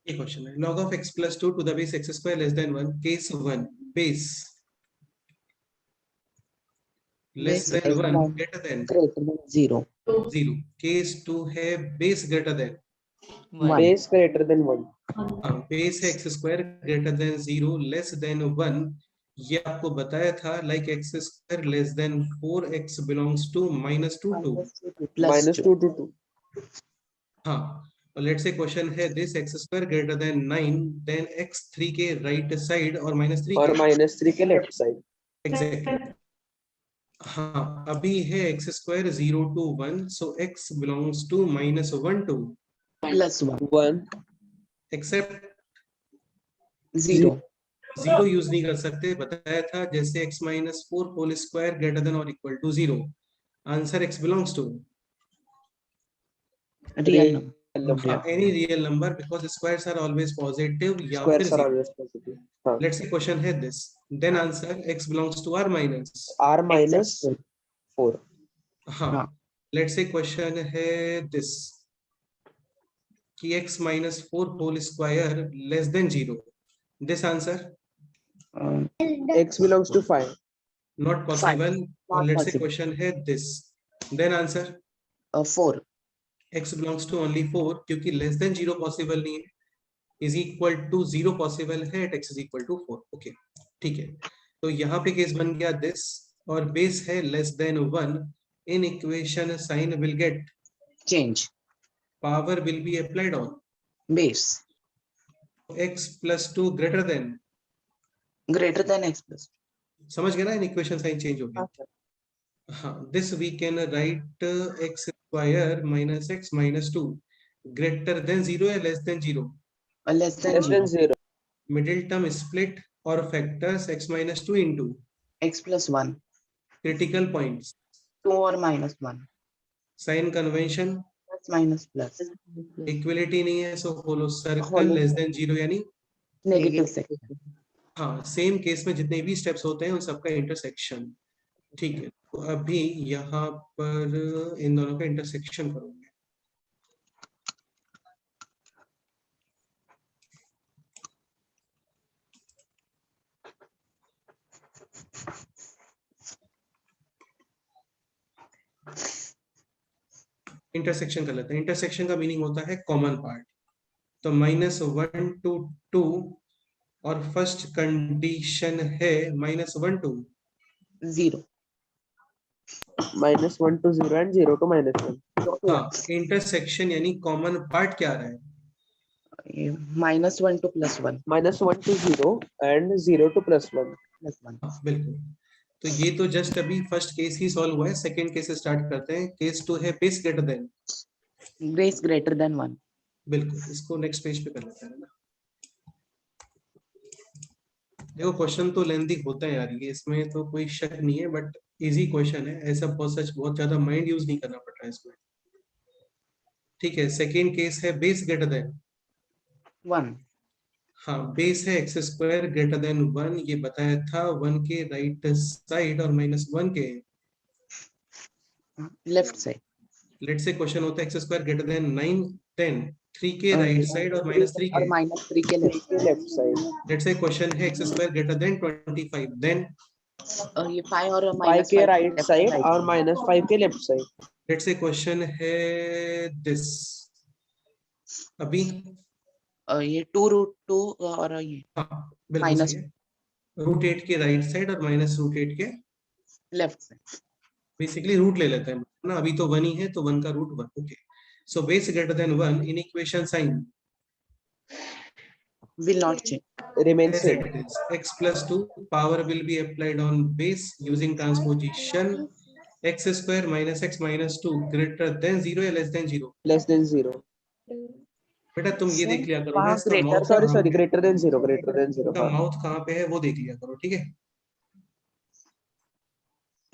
ये क्वेश्चन है, log of x plus 2 to the base x square less than 1, case 1, base less Base than is 1 1 greater than greater than 0. 0, case 2 है base greater than 1. Base greater than 1. base है x square greater than 0 less than 1, ये आपको बताया था like x square less than 4x belongs to minus 2 2. Plus Minus 2. 2 to 2. हाँ, और let's say question है this x square greater than 9 then x 3 के right side और minus 3 और के minus 3 के लेफ्ट साइड. एग्जैक्टली. हाँ, अभी है x square 0 to 1, so x belongs to minus 1 to Plus 1. 1. except 0. 0 use नहीं कर सकते, बताया था, जैसे x minus 4 whole square greater than or equal to 0. Answer x belongs to Real number. any real number because squares are always positive या फिर Squares are 0. always positive. हाँ. Let's say question है this, then answer x belongs to r minus. R minus 4. हाँ, हाँ. let's say question है this कि x minus 4 whole square less than 0. This answer X belongs to 5. not possible. Not और let's say possible. question है this, then answer 4. x belongs to only 4 क्योंकि less than 0 possible नहीं है, is equal to 0 possible है, at x is equal to 4. Okay, ठीक है, तो यहाँ पे केस बन गया this और बेस है less than 1, in equation sign will get Change. power will be applied on Base. x plus 2 greater than, Greater than x plus. समझ गए ना, इन इक्वेशन साइन चेंज हो गया. हाँ, this we can write x square minus x minus 2 greater than 0 या less than 0. Less than Less than 0. 0. Middle term split और factors x minus 2 into X plus 1. Critical points, 2 or minus 1. Sign convention, Plus minus plus. Equality नहीं है, so follow circle Hollow. Less than 0 यानी Negative section. हाँ, same case में जितने भी steps होते हैं उन सबका इंटरसेक्शन. ठीक है, तो अभी यहाँ पर इन दोनों का इंटरसेक्शन करूंगे. इंटरसेक्शन कर लेते हैं. इंटरसेक्शन का मीनिंग होता है कॉमन पार्ट. तो माइनस 1 to 2 और फर्स्ट कंडीशन है minus 1 to 0. Minus 1 to 0 and 0 to minus 1. हाँ, इंटरसेक्शन यानी कॉमन पार्ट क्या आ रहा है? Minus 1 to plus 1. Minus 1 to 0 and 0 to plus 1. Plus 1. हाँ, बिल्कुल. तो ये तो जस्ट अभी फर्स्ट केस ही सॉल्व हुआ है. सेकंड केस स्टार्ट करते हैं. केस 2 है base greater then. Base greater than 1. बिल्कुल, इसको नेक्स्ट पेज पे कर लेते हैं ना. देखो क्वेश्चन तो लेंथी होता है यार, ये इसमें तो कोई शक नहीं है, बट इजी क्वेश्चन है. ऐसा बहुत ज्यादा माइंड यूज नहीं करना पड़ रहा है इसमें. ठीक है, सेकंड केस है बेस ग्रेटर देन 1. हाँ, बेस है एक्स स्क्वायर ग्रेटर देन 1, ये बताया था. 1 के राइट साइड और माइनस 1 के Left side. Let's say question होता है एक्स स्क्वायर ग्रेटर देन 9 10, 3 के राइट साइड और माइनस 3 और के minus 3 के left. Left side. Let's say question है x square greater than 25, then ये 5 और 5 minus के 5 राइट साइड और minus 5 के left side. Let's say question है दिस. अभी ये 2 root 2 और ये हाँ, बिल्कुल Minus. सही है. रूट 8 के राइट साइड और माइनस रूट 8 के, left side. बेसिकली रूट ले लेते हैं ना, अभी तो 1 ही है, तो 1 का root 1. Okay, so base greater than 1, in equation sign Will not change. Remains as same. it is. X plus 2 power will be applied on base using transposition. X square minus x minus 2 greater than 0 या less than 0. Less than 0. बेटा तुम ये देख लिया करो ना, हाँ, इसका greater. माउथ Sorry, कहाँ sorry. पे, Greater than 0. Greater than 0. इसका हाँ. माउथ कहाँ पे है वो देख लिया करो. ठीक है,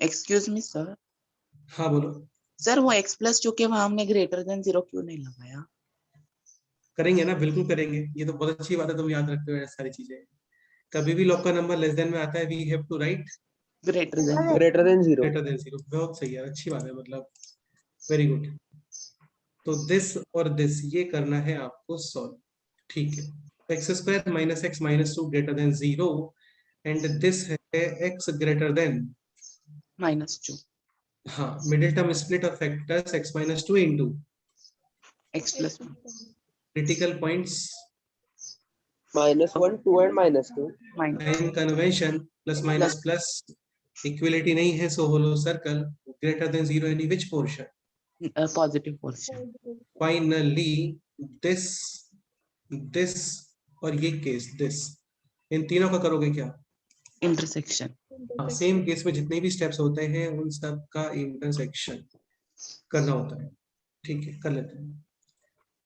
Excuse me sir. हाँ बोलो. सर वो x plus 2 के वहां हमने greater than 0 क्यों नहीं लगाया? करेंगे ना, बिल्कुल करेंगे. ये तो बहुत अच्छी बात है, तुम याद रखते हो ऐसी सारी चीजें. कभी भी लॉग का नंबर लेस देन में आता है, we have to write Greater than. Greater than 0. Greater than 0. बहुत सही है, अच्छी बात है, मतलब वेरी गुड. तो दिस और दिस ये करना है आपको सॉल्व. ठीक है, x square minus x minus 2 greater than 0 and this है एक्स ग्रेटर देन, -2 हाँ, middle term split of factors x minus 2 into x + 1 critical points -1 2 and -2 minus sign convention plus minus plus equality नहीं है, so hollow circle greater than 0 any which portion positive portion. Finally this this और ये case this, इन तीनों का करोगे क्या? Intersection. Same case में जितने भी स्टेप्स होते हैं उन सब का इंटरसेक्शन करना होता है। ठीक है, कर लेते हैं।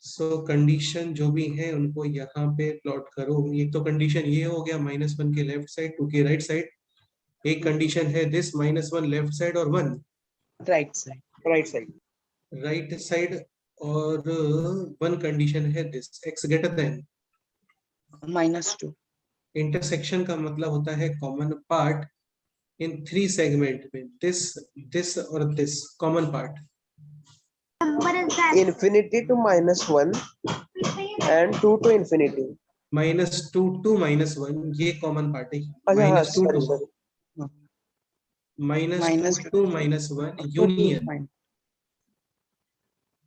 सो कंडीशन जो भी है उनको यहाँ पे प्लॉट करो। एक तो कंडीशन ये हो गया -1 के लेफ्ट साइड, 2 के राइट साइड। एक कंडीशन है दिस -1 लेफ्ट साइड और 1 Right side. right side. Right side, और 1 कंडीशन है this x greater than. -2. Intersection का मतलब होता है कॉमन पार्ट इन 3 सेगमेंट में, दिस दिस और this common part. Infinity to -1 and 2 to infinity. -2 to -1 ये कॉमन पार्ट है। अच्छा हाँ, -2 sorry to sorry. -2 to -1 union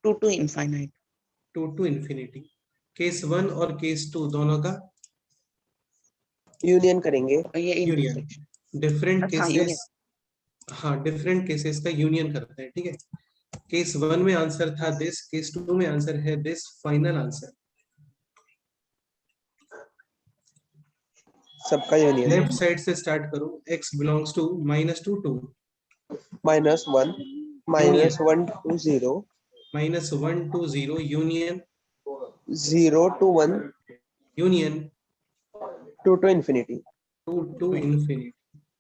2 to infinite. 2 to infinity. Case 1 और केस 2 दोनों का Union करेंगे. ये यूनियन, intersection. डिफरेंट हाँ, union. केसेस, हाँ डिफरेंट केसेस का यूनियन करते हैं। ठीक है, केस 1 में आंसर था दिस, केस 2 में आंसर है दिस, फाइनल आंसर सबका union. लेफ्ट साइड से स्टार्ट करो। x बिलोंग्स टू -2 to -1 -1 to 0 -1 to 0 union 0 to 1 union 2 to infinity. 2 to infinity.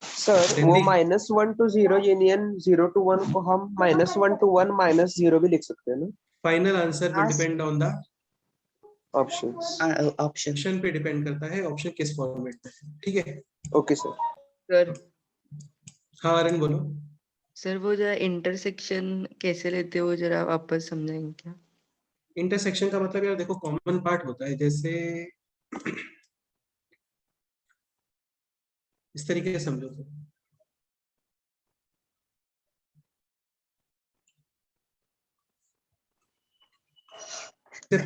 Sir वो Then -1 to 0 यूनियन 0 to 1 को हम -1 to 1 -0 भी लिख सकते हैं ना. फाइनल आंसर पे हाँ, depend on the Options. option. Option पे डिपेंड करता है, ऑप्शन किस फॉर्मेट में है। ठीक है, Okay sir. सर हाँ आर्यन बोलो। सर वो जरा इंटरसेक्शन कैसे लेते हो, जरा वापस समझाएंगे क्या? इंटरसेक्शन का मतलब यार देखो कॉमन पार्ट होता है, जैसे इस तरीके से समझो तो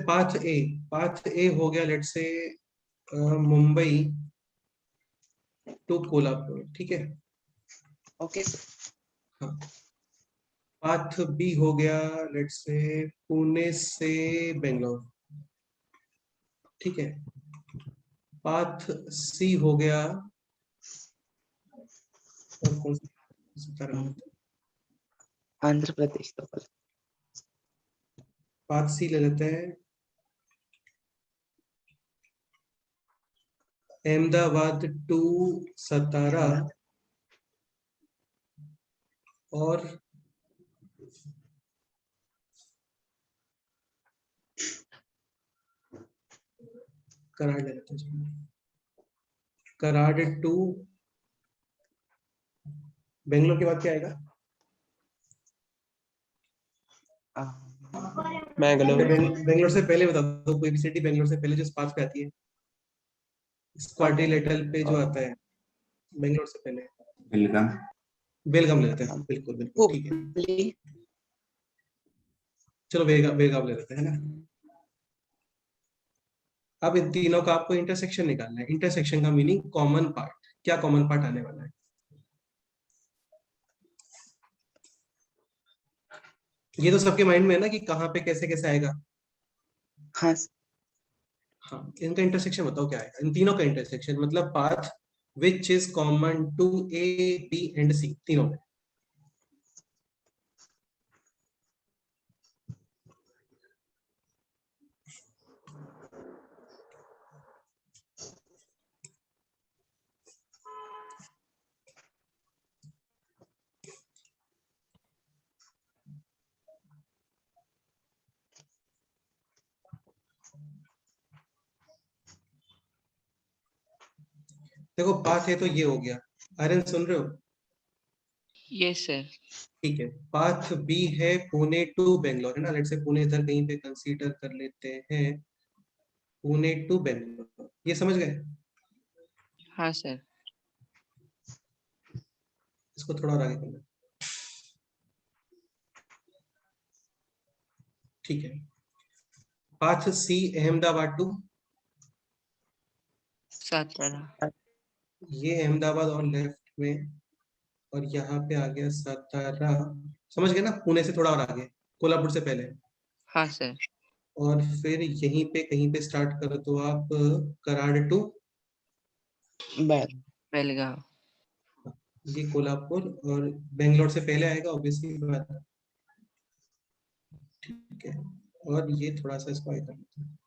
पाथ ए हो गया लेट से मुंबई टू कोल्हापुर। ठीक है, Okay. हाँ। पाथ बी हो गया लेट से पुणे से बेंगलोर। ठीक है, पाथ सी हो गया, और कौन सा बता रहा हूँ? आंध्र प्रदेश तो बोला। पाथ सी ले लेते हैं, अहमदाबाद टू सतारा और कराड़ ले लेते हैं, कराड़ टू बेंगलोर के बाद क्या आएगा? मैंगलोर. बेंगलोर से पहले बता दो कोई भी सिटी बेंगलोर से पहले जो पाथ पे आती है, क्वाड्रिलेटरल पे जो आता है बेंगलोर से पहले। बेलगाम बेलगाम ले लेते हैं, बिल्कुल बिल्कुल ठीक है। हुबली। चलो बेलगाम ले लेते हैं ना। अब इन तीनों का आपको इंटरसेक्शन निकालना है। इंटरसेक्शन का मीनिंग कॉमन पार्ट, क्या कॉमन पार्ट आने वाला है? ये तो सबके माइंड में है ना कि कहाँ पे कैसे कैसे आएगा। हाँ, हाँ, इनका इंटरसेक्शन बताओ क्या आएगा। इन तीनों का इंटरसेक्शन मतलब path which is common to A B and C, तीनों में। देखो पाथ है तो ये हो गया, आर्यन सुन रहे हो? Yes sir. ठीक है, पाथ बी है पुणे टू बेंगलोर, है ना। लेट्स से पुणे इधर कहीं पे कंसीडर कर लेते हैं। पुणे टू बेंगलोर, ये समझ गए? हाँ सर। इसको थोड़ा और आगे करना, ठीक है। Path C Ahmedabad to, Satara. ये अहमदाबाद और लेफ्ट में, और यहाँ पे आ गया सातारा, समझ गए ना? पुणे से थोड़ा और आगे, कोल्हापुर से पहले, हाँ सर। और फिर यहीं पे कहीं पे स्टार्ट करो तो आप कराड़ टू, बेलगांव। ये कोल्हापुर, और बेंगलोर से पहले आएगा ऑब्वियसली बात है, ठीक है। और ये थोड़ा सा इसको आगे कर लेते हैं,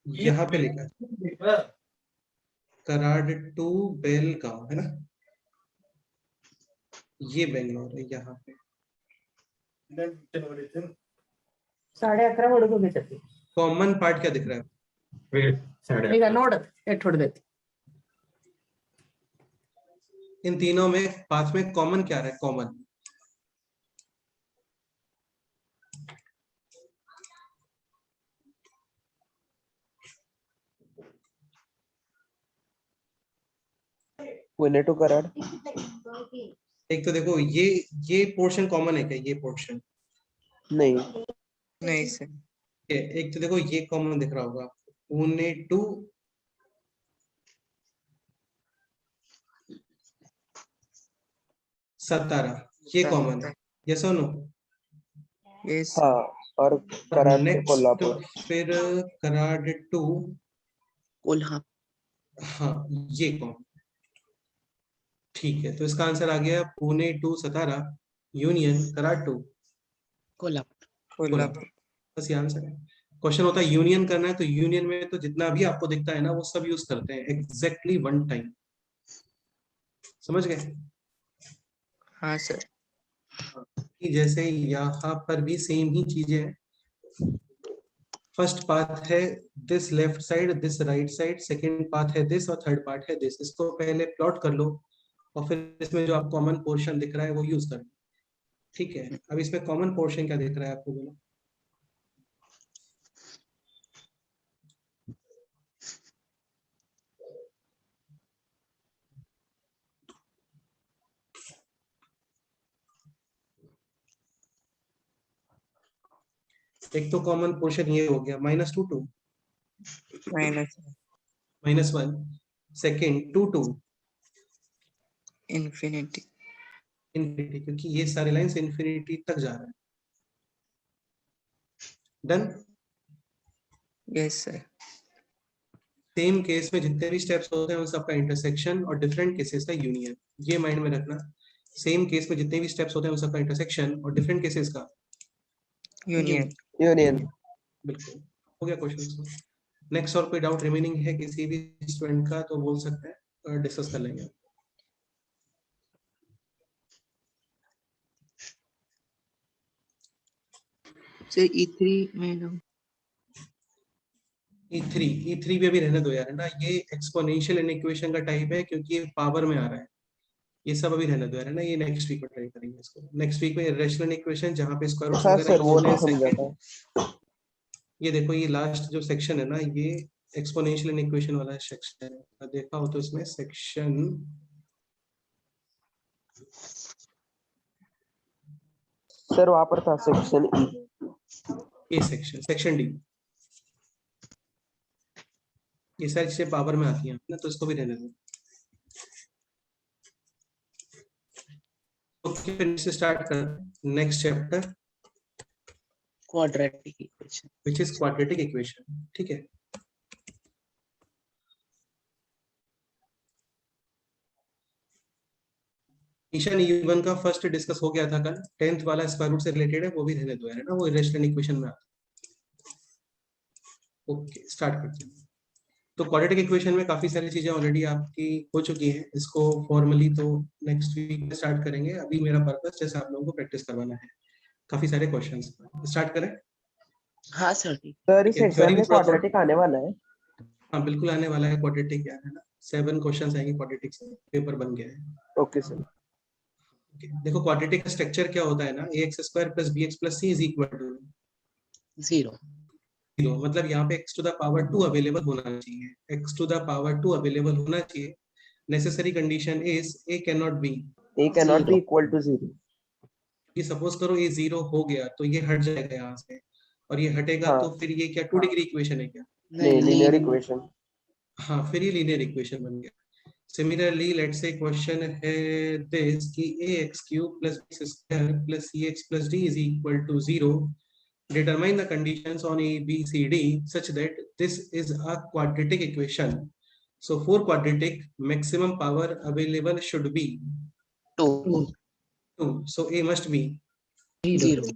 यहाँ पे लिखा है कराड़ टू बेलगांव, है ना? ये बेंगलोर है यहाँ पे। 11:30 ಹುಡುಗ ಬಿಟ್ಟತಿ कॉमन पार्ट क्या दिख रहा है? ಈಗ ನೋಡ ಎಟ್ ಹೊಡೆದೈತಿ इन तीनों में पाथ में कॉमन क्या है? Common Pune to Karad. एक तो देखो ये पोर्शन कॉमन है क्या? ये पोर्शन नहीं, नहीं सर। एक तो देखो ये कॉमन दिख रहा होगा, पुणे टू सतारा, ये कॉमन है, यस और नो? यस। हाँ, और कराड़ टू नेक्स्ट कोल्हापुर। फिर कराड़ टू, कोल्हापुर। हाँ ये कॉमन, ठीक है। तो इसका आंसर आ गया Pune to Satara union Karad to Kolhapur. Kolhapur. बस ये आंसर है। क्वेश्चन होता है यूनियन करना है, तो यूनियन में तो जितना भी आपको दिखता है ना वो सब यूज करते हैं एग्जैक्टली वन टाइम, समझ गए? हाँ सर। जैसे यहाँ पर भी सेम ही चीजें हैं। फर्स्ट पाथ है this left side, this right side, second path है दिस, और थर्ड पार्ट है दिस। इसको पहले प्लॉट कर लो और फिर इसमें जो आप कॉमन पोर्शन दिख रहा है वो यूज कर लो, ठीक है। अब इसमें कॉमन पोर्शन क्या दिख रहा है आपको, बोलो? एक तो कॉमन पोर्शन ये हो गया -2 माइनस -1, सेकेंड 2 इंफिनिटी। इन्फिनिटी, क्योंकि ये सारे लाइंस इन्फिनिटी तक जा रहे हैं। Done. Yes sir. Same case में जितने भी स्टेप्स होते हैं उन सबका इंटरसेक्शन और डिफरेंट केसेस का यूनियन, ये माइंड में रखना। सेम केस में जितने भी स्टेप्स होते हैं उन सबका इंटरसेक्शन और डिफरेंट केसेस का यूनियन। यूनियन। बिल्कुल हो गया क्वेश्चन। नेक्स्ट और कोई डाउट रिमेनिंग है किसी भी स्टूडेंट का तो बोल सकते हैं, डिस्कस कर लेंगे। सर E3 में ना E3 भी अभी रहने दो यार, है ना? ये एक्सपोनेंशियल इनइक्वेशन का टाइप है क्योंकि ये पावर में आ रहा है, ये सब अभी रहने दो यार, है ना? ये नेक्स्ट वीक में ट्राई करेंगे इसको। नेक्स्ट वीक में इरेशनल इक्वेशन जहाँ पे स्क्वायर रूट्स हाँ वगैरह सर, वो यूज होते नहीं हैं, समझा सेकंड था। ये देखो ये लास्ट जो सेक्शन है ना, ये एक्सपोनेंशियल इनइक्वेशन वाला सेक्शन है, देखा हो तो इसमें सेक्शन सर वहां पर था सेक्शन ई। ए, सेक्शन डी, ये सारी चीजें पावर में आती हैं ना, तो इसको भी रहने दो। ओके, फिर से स्टार्ट कर next chapter quadratic equation. Which is quadratic equation, ठीक है। ईशान E1 का फर्स्ट डिस्कस हो गया था कल, 10th वाला स्क्वायर रूट से रिलेटेड है, वो भी रहने दो यार, है ना? वो इरेशनल इक्वेशन में आता है। ओके, स्टार्ट करते हैं। तो क्वाड्रेटिक इक्वेशन में काफी सारी चीजें ऑलरेडी आपकी हो चुकी हैं, इसको फॉर्मली तो नेक्स्ट वीक में स्टार्ट करेंगे। अभी मेरा पर्पस जैसे आप लोगों को प्रैक्टिस करवाना है, काफी सारे क्वेश्चंस। स्टार्ट करें? हाँ सर ठीक। सर इस ठीक है, एग्जाम थ्योरी भी में थोड़ा क्वाड्रेटिक आने वाला है। हाँ बिल्कुल आने वाला है क्वाड्रेटिक, यार, है ना? 7 क्वेश्चंस आएंगे क्वाड्रेटिक से, पेपर बन गया है। Okay sir. देखो क्वाड्रेटिक का स्ट्रक्चर क्या होता है ना, ax square plus bx plus c is equal to 0 0, मतलब यहाँ पे x to the power 2 available होना चाहिए, x to the power 2 available होना चाहिए। Necessary condition is a can not be, a cannot be 0 equal to 0. ये suppose करो ये 0 हो गया तो ये हट जाएगा यहाँ से, और ये हटेगा हाँ। तो फिर ये क्या 2 डिग्री इक्वेशन है क्या? नहीं, linear नहीं equation. हाँ, फिर ये लीनियर इक्वेशन बन गया। सिमिलरली लेट्स से क्वेश्चन है दिस कि ax cube plus x square plus cx plus d is equal to 0, determine the conditions on a b c d such that this is a quadratic equation. So for quadratic maximum power available should be 2 2, so a must be 0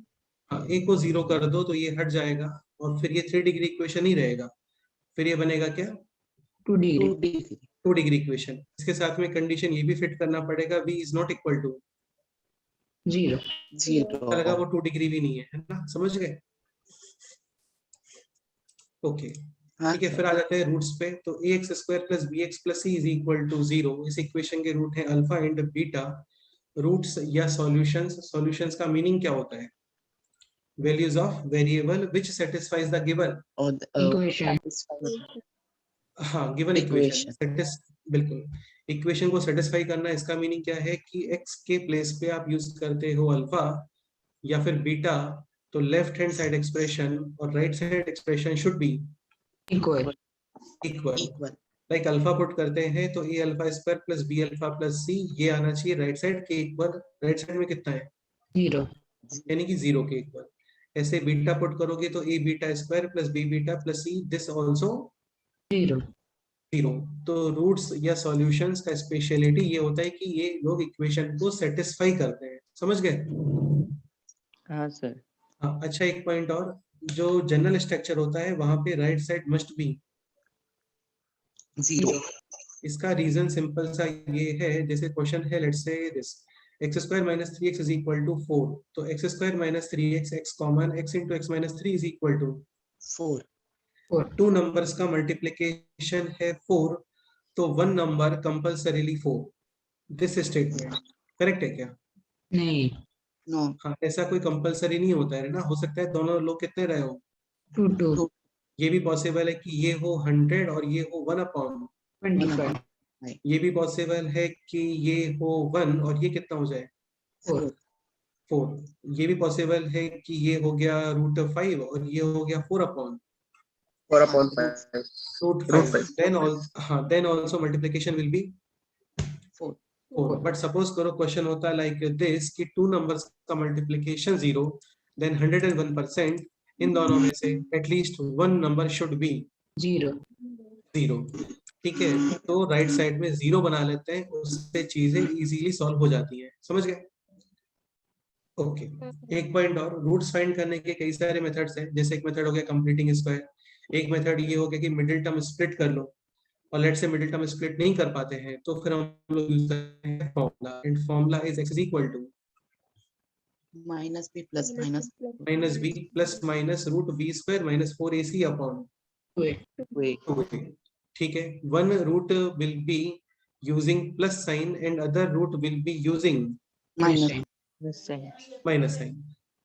हाँ, a को 0 कर दो तो ये हट जाएगा और फिर ये 3 डिग्री इक्वेशन ही रहेगा, फिर ये बनेगा क्या 2 degree 2 डिग्री 2 डिग्री इक्वेशन। इसके साथ में कंडीशन ये भी फिट करना पड़ेगा v is not equal to, 0 लगा 0 वो 2 डिग्री भी नहीं है ना, समझ गए? ओके हाँ ठीक है, फिर आ जाते हैं रूट्स पे। तो ax square plus bx plus c is equal to 0, इस इक्वेशन के रूट है अल्फा एंड बीटा। रूट्स या सॉल्यूशंस, सॉल्यूशंस का मीनिंग क्या होता है? Values of variable which satisfies the given, और equation हाँ गिवन Equation. इक्वेशन, बिल्कुल इक्वेशन को सेटिस्फाई करना। इसका मीनिंग क्या है कि x के प्लेस पे आप यूज करते हो अल्फा या फिर बीटा, तो लेफ्ट हैंड साइड एक्सप्रेशन और right side expression should be equal equal. Equal like alpha put करते हैं तो a alpha square plus b alpha plus c ये आना चाहिए राइट साइड के इक्वल। राइट साइड में कितना है? 0 यानी कि 0 के इक्वल। ऐसे बीटा पुट करोगे तो a beta square plus b beta plus c this also 0 0। तो रूट्स या सॉल्यूशंस का स्पेशलिटी ये होता है कि ये लोग इक्वेशन को सेटिस्फाई करते हैं, समझ गए? हाँ सर। हाँ, अच्छा एक पॉइंट और, जो जनरल स्ट्रक्चर होता है वहां पे राइट साइड मस्ट बी 0 इसका रीजन सिंपल सा ये है, जैसे क्वेश्चन है let's say this x square minus 3x is equal to 4, तो x square minus 3x x common x into x minus 3 is equal to 4 4 two numbers का multiplication है 4, तो one number compulsorily 4। This statement correct है क्या? नहीं no हाँ, ऐसा कोई कंपल्सरी नहीं होता है ना, हो सकता है दोनों लोग कितने रहे हो, 2 2 ये भी पॉसिबल है कि ये हो 100 और ये हो 1 अपॉन, 25 ये भी पॉसिबल है कि ये हो 1 और ये कितना हो जाए 4 4, ये भी पॉसिबल है कि ये हो गया √5 और ये हो गया 4 upon 4/5. √5। Then also multiplication will be 4 4। But suppose करो क्वेश्चन होता है लाइक दिस कि टू नंबर्स का मल्टीप्लिकेशन 0, देन 101% इन दोनों में से at least one number should be 0 0। ठीक है, तो राइट साइड में 0 बना लेते हैं, उससे चीजें इजीली सॉल्व हो जाती हैं, समझ गए? ओके एक पॉइंट और, रूट्स फाइंड करने के कई सारे मेथड्स हैं। जैसे एक मेथड हो गया कंप्लीटिंग स्क्वायर, एक मेथड ये हो गया कि मिडिल टर्म स्प्लिट कर लो, और लेट से मिडिल टर्म स्प्लिट नहीं कर पाते हैं तो फिर हम लोग यूज करते हैं formula, and formula is x is equal to minus b plus minus minus b plus minus √b square minus 4ac upon 2a। ठीक है, one root will be using plus sign and other root will be using minus minus sign.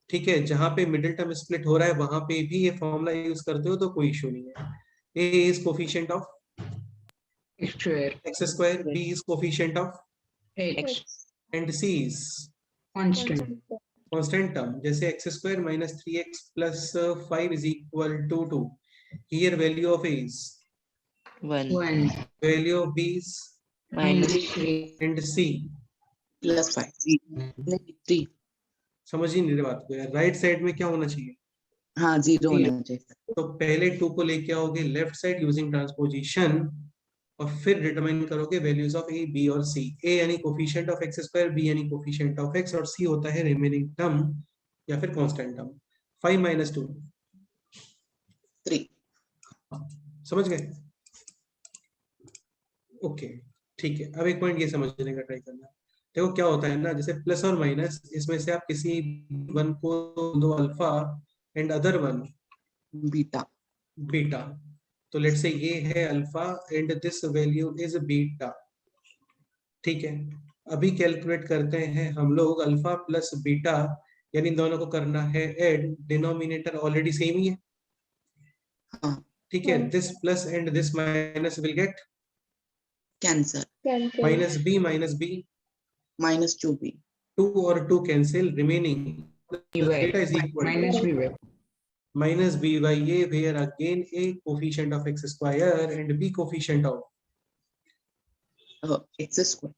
ठीक है, जहां पे middle term split हो रहा है वहां पे भी ये फॉर्मूला यूज करते हो तो कोई इशू नहीं है। a is coefficient of square x square, b is coefficient of x and c is constant constant term. जैसे x square minus 3x plus 5 is equal to 2, here value of a is 1 1 value of b is -3 and c। Plus 5 3 समझ ही नहीं रहे बात को यार, right side में क्या होना चाहिए? हाँ 0 होना चाहिए तो पहले 2 को लेके आओगे लेफ्ट साइड यूजिंग ट्रांसपोजिशन, और फिर डिटरमाइन करोगे वैल्यूज ऑफ a b और c। a यानी coefficient of x square, b यानी कोफिशिएंट ऑफ x, और c होता है रिमेनिंग टर्म या फिर कांस्टेंट टर्म। 5 - 2 3 समझ गए? ओके ठीक है, अब एक पॉइंट ये समझने का ट्राई करना। देखो क्या होता है ना, जैसे प्लस और माइनस, इसमें से आप किसी वन को दो alpha and other one beta beta, तो लेट्स से ये है alpha and this value is beta. ठीक है, अभी कैलकुलेट करते हैं हम लोग अल्फा प्लस बीटा, यानी इन दोनों को करना है ऐड, डिनोमिनेटर ऑलरेडी सेम ही है, हाँ ठीक है। This plus and this minus will get cancel minus b -2b 2 और 2 cancel, remaining by beta is equal minus b by minus b by a, where again a coefficient of x square and b coefficient of x².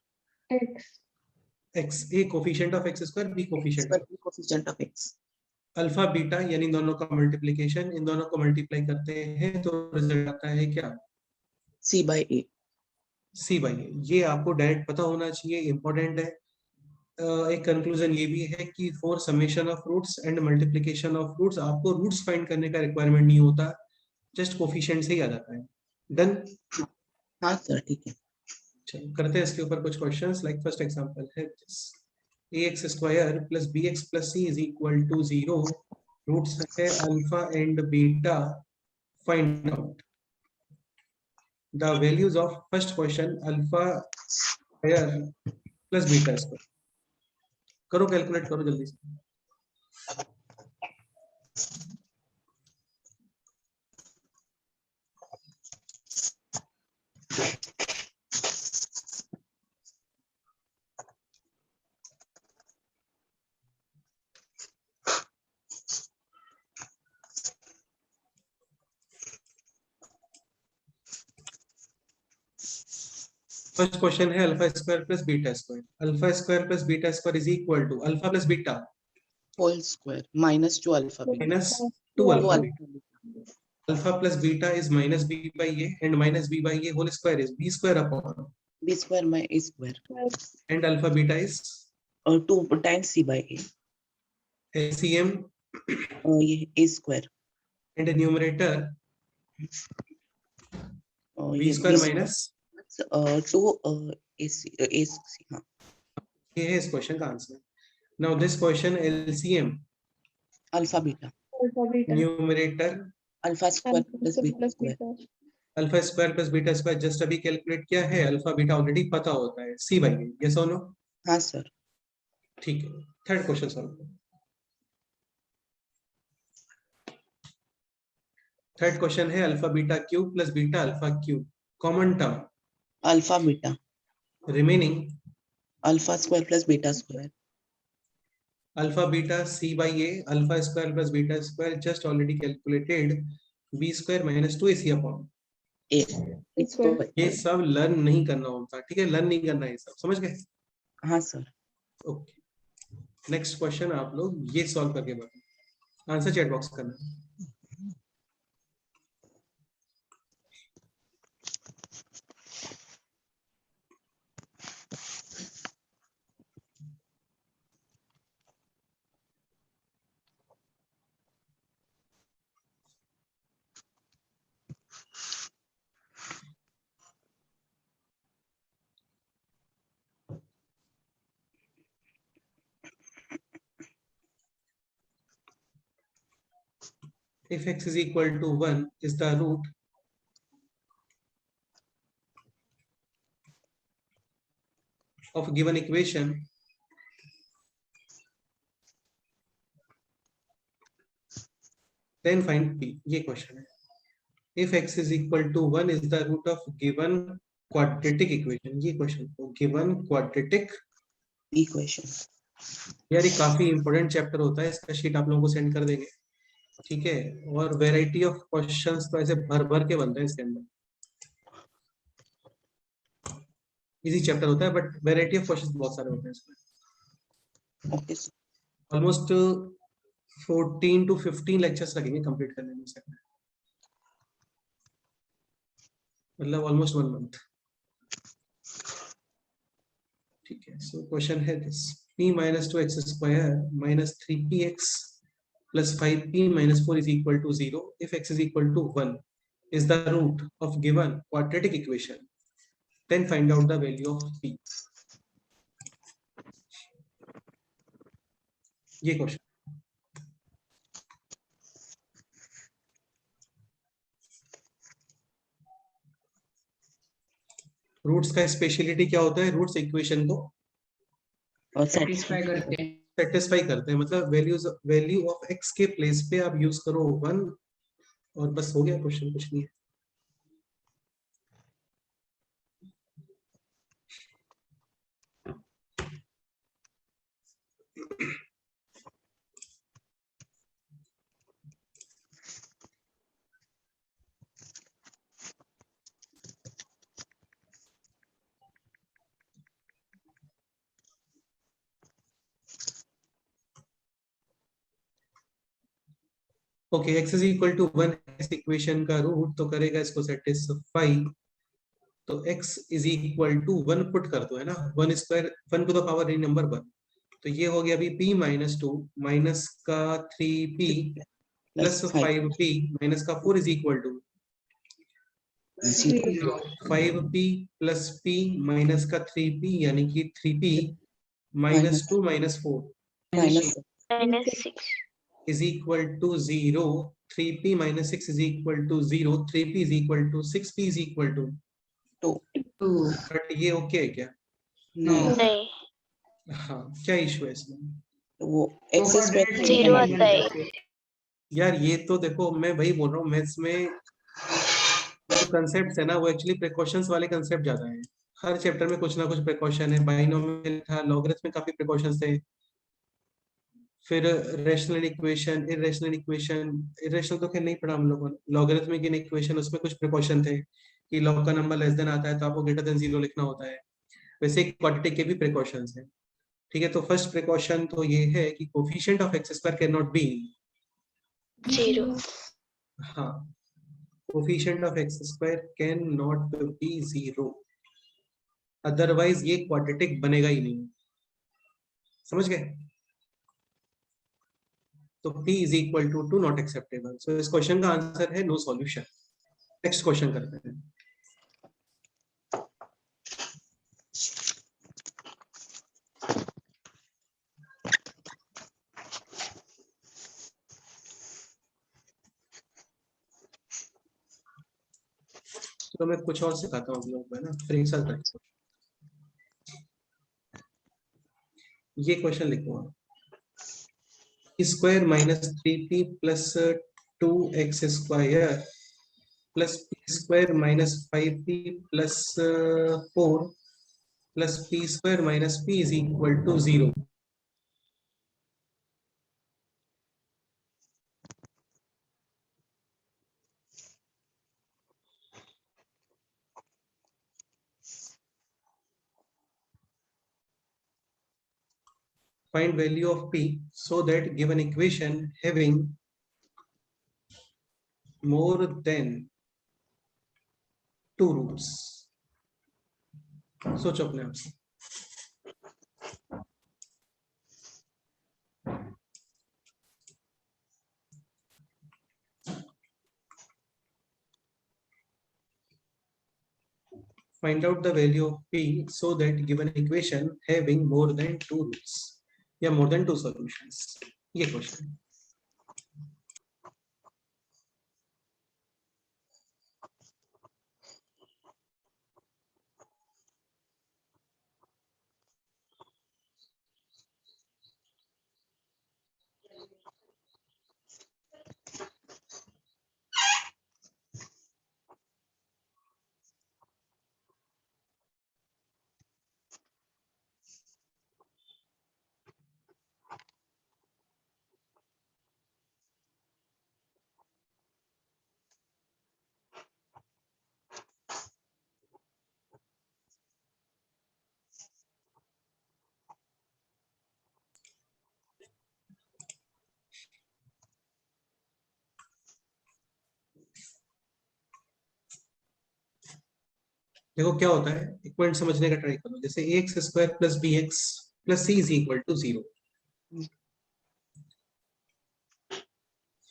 x, a coefficient of x square, b coefficient of coefficient of x. Alpha beta, यानी इन दोनों का multiplication, इन दोनों को multiply करते हैं तो result आता है क्या, c by a. c by A. ये आपको डायरेक्ट पता होना चाहिए, इंपॉर्टेंट है। एक कंक्लूजन ये भी है कि for summation of roots and multiplication of roots आपको रूट्स फाइंड करने का रिक्वायरमेंट नहीं होता, जस्ट कोफिशिएंट से ही आ जाता है। डन। हाँ सर ठीक है। चलो करते हैं इसके ऊपर कुछ क्वेश्चंस। लाइक फर्स्ट एग्जांपल है ax square plus bx plus c is equal to 0, roots है alpha and beta, find out the values of first question alpha square plus beta square. करो कैलकुलेट करो जल्दी से। फर्स्ट क्वेश्चन है alpha square plus beta square. Alpha square plus beta square is equal to alpha plus beta whole square -2 alpha minus 2 alpha beta. Alpha plus beta is minus b by a and minus b by a whole square is b square upon b square by a square and alpha beta is 2 times c by a. LCM ये a square and the numerator b ये square minus 2 a c हाँ ये है इस question का answer. Now this question LCM alpha beta numerator alpha square plus beta square alpha square plus beta square just अभी calculate किया है, alpha beta already पता होता है, c by a, यस और नो। हाँ सर। ठीक है, थर्ड क्वेश्चन सॉल्व करो। थर्ड क्वेश्चन है alpha beta cube plus beta alpha cube, common term alpha beta remaining alpha square plus beta square alpha beta c by a, alpha square plus beta square just already calculated b square minus 2ac upon a ये सब learn नहीं करना होता, ठीक है, learn नहीं करना है, ये सब समझ गए। हाँ सर। ओके नेक्स्ट क्वेश्चन आप लोग ये सॉल्व करके बताओ, आंसर चैट बॉक्स करना। If x is equal to 1 is the root of given equation, then find p। ये क्वेश्चन है। If x is equal to 1 is the root of given quadratic equation, ये question को given quadratic equation. यार ये काफी important chapter होता है, इसका शीट आप लोगों को सेंड कर देंगे, ठीक है। और वैरायटी ऑफ क्वेश्चंस तो ऐसे भर भर के बनते हैं इसके अंदर, इजी चैप्टर होता है बट वैरायटी ऑफ क्वेश्चंस बहुत सारे होते हैं इसमें। Okay sir. Almost 14 to 15 lectures लगेंगे कंप्लीट करने में से, मतलब ऑलमोस्ट 1 मंथ, ठीक है। सो क्वेश्चन है this p minus 2x square minus 3px plus 5p minus 4 is equal to 0 if x is equal to 1 is the root of given quadratic equation, then find out the value of p। ये question roots का speciality क्या होता है, roots equation को और satisfy करते हैं। Satisfy करते हैं, मतलब वैल्यू ऑफ x के प्लेस पे आप यूज करो 1 और बस हो गया क्वेश्चन, कुछ नहीं है। Okay, x is equal to 1 इस इक्वेशन का रूट तो करेगा इसको सेटिस्फाई। तो x is equal to 1 put कर दो, है ना, 1 square 1 to the power n number 1, तो ये हो गया अभी p माइनस 2 माइनस का 3p प्लस 5p माइनस का 4 is equal to 5p plus p minus का 3p यानी कि 3p minus 2 minus 4 -6 is equal to 0, 3p minus 6 is equal to 0, 3p is equal to 6p is equal to 2 but ये okay है क्या? नहीं, हाँ, क्या इशू है इसमें? वो x स्क्वायर जीरो आता है। यार ये तो देखो, मैं वही बोल रहा हूँ, मैथ्स में जो कंसेप्ट है ना वो एक्चुअली प्रिकॉशंस वाले कंसेप्ट ज्यादा हैं। हर चैप्टर में कुछ ना कुछ प्रिकॉशन है, बाइनोमियल था, लॉगरिथम में काफी प्रिकॉशंस थे, फिर रैशनल इक्वेशन, इरेशनल तो खैर नहीं पढ़ा हम लोगों ने, लॉगरिथमिक इक्वेशन उसमें कुछ प्रिकॉशन थे कि लॉग का नंबर लेस देन आता है तो आपको ग्रेटर देन 0 लिखना होता है। वैसे क्वाड्रेटिक के भी प्रिकॉशंस हैं, ठीक है। तो फर्स्ट प्रिकॉशन तो ये है कि coefficient of X square can not be 0 हाँ, coefficient of X square can not be 0, otherwise ये क्वाड्रेटिक बनेगा ही नहीं, समझ गए? तो p is equal to 2 not acceptable. So इस क्वेश्चन का आंसर है नो सॉल्यूशन। नेक्स्ट क्वेश्चन करते हैं। तो मैं कुछ और सिखाता हूँ आप लोगों को, है ना, फिर एक साथ करते हैं। ये क्वेश्चन लिखो आप, square minus 3p plus 2x square plus p square minus 5p plus 4 plus p square minus p is equal to 0। Find value of p so that given equation having more than 2 roots। सोचो अपने आप से। Find out the value of p so that given equation having more than 2 roots या more than 2 solutions। ये question देखो क्या होता है, एक पॉइंट समझने का ट्राई करो। जैसे ax square plus bx plus c is equal to 0।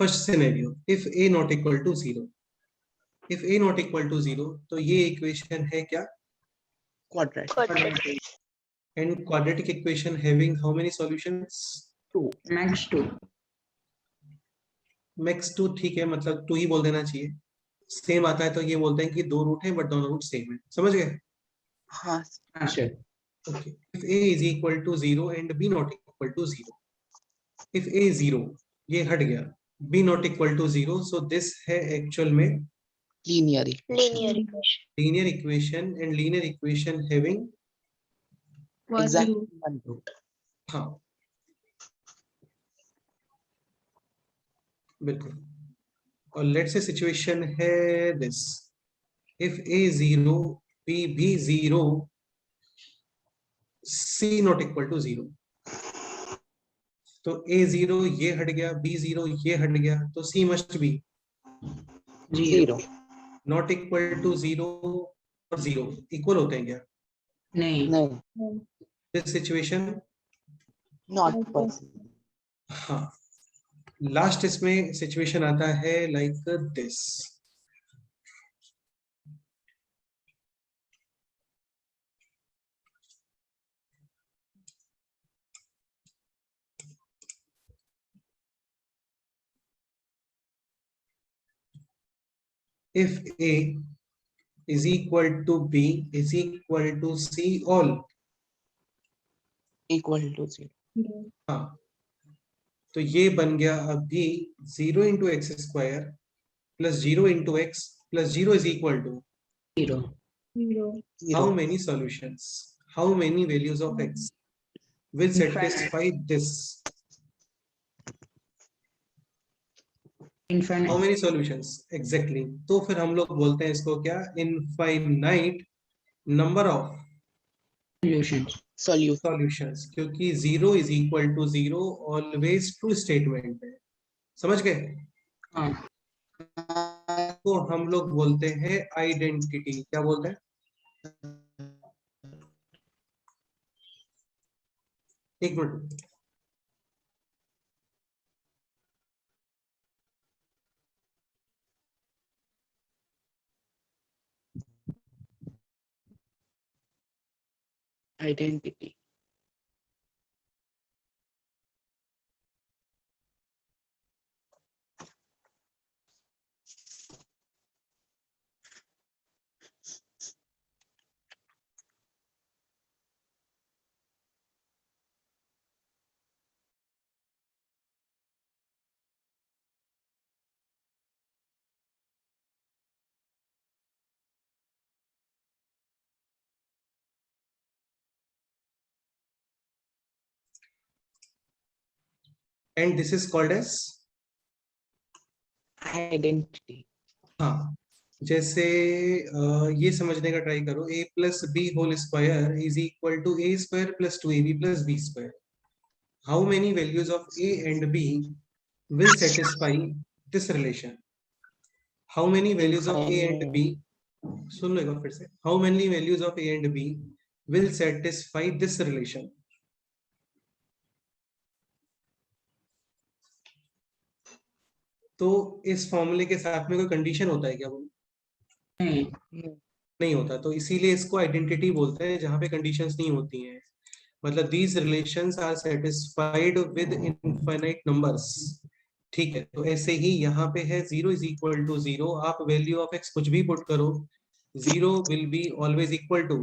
First scenario, if a not equal to 0, if a not equal to 0 तो ये इक्वेशन है क्या? Quadratic and quadratic equation having how many solutions? 2। Max 2। Max 2 ठीक है, मतलब 2 ही बोल देना चाहिए। सेम आता है तो ये बोलते हैं कि 2 रूट है बट दोनों रूट सेम है, समझ गए? हाँ हाँ sir. Okay. If A is equal to 0 and B not equal to 0. If A is 0, ये हट गया, B not equal to 0, so this है actual में linear equation. linear equation and linear equation having Exactly one root. हाँ बिल्कुल. और let's say situation है this. If A 0, B भी 0, C not equal to 0. तो A 0 ये हट गया, B 0 ये हट गया, तो C must be Zero. not equal to 0 और 0 equal होते हैं क्या? नहीं. No, This situation not possible. हाँ. लास्ट इसमें सिचुएशन आता है like this. If A is equal to B is equal to C all. Equal to zero. हाँ. तो ये बन गया अभी 0 into x square plus 0 into x plus 0 is equal to 0. how Zero. many solutions, how many values of x will satisfy this? How Infinite many solutions exactly? तो फिर हम लोग बोलते हैं इसको क्या? Infinite number of solutions. Solution. solutions, क्योंकि 0 is equal to 0 always true statement है. समझ गए? हाँ. तो हम लोग बोलते हैं आइडेंटिटी. क्या बोलते हैं? एक minute. Identity. And this is called as Identity. हाँ. जैसे ये समझने का ट्राई करो. a plus b whole square is equal to a square plus 2ab plus b square. How many values of a and b will satisfy this relation? How many values of a and b? सुन लो एक बार फिर से. How many values of a and b will satisfy this relation? तो इस फॉर्मूले के साथ में कोई कंडीशन होता है क्या? वो नहीं. नहीं होता. तो इसीलिए इसको आइडेंटिटी बोलते हैं जहां पे कंडीशंस नहीं होती हैं. मतलब these relations are satisfied with infinite numbers. ठीक है. तो ऐसे ही यहाँ पे है 0 is equal to 0. आप वैल्यू ऑफ x कुछ भी पुट करो, 0 will be always equal to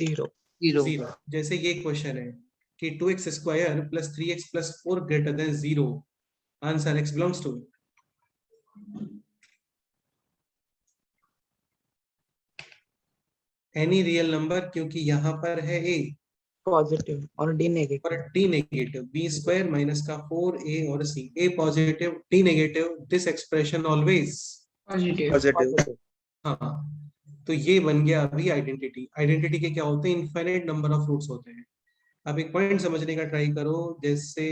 Zero. 0. जैसे ये क्वेश्चन है कि 2x square plus 3x plus 4 greater than 0. Answer x belongs to any real number, क्योंकि यहाँ पर है a Positive or D negative. और d negative. b square minus का 4a और c. a positive, d negative. This expression always Positive. Positive. हाँ. तो ये बन गया अभी आइडेंटिटी. आइडेंटिटी के क्या होते हैं? इनफाइनाइट नंबर ऑफ रूट्स होते हैं. अब एक पॉइंट समझने का ट्राई करो. जैसे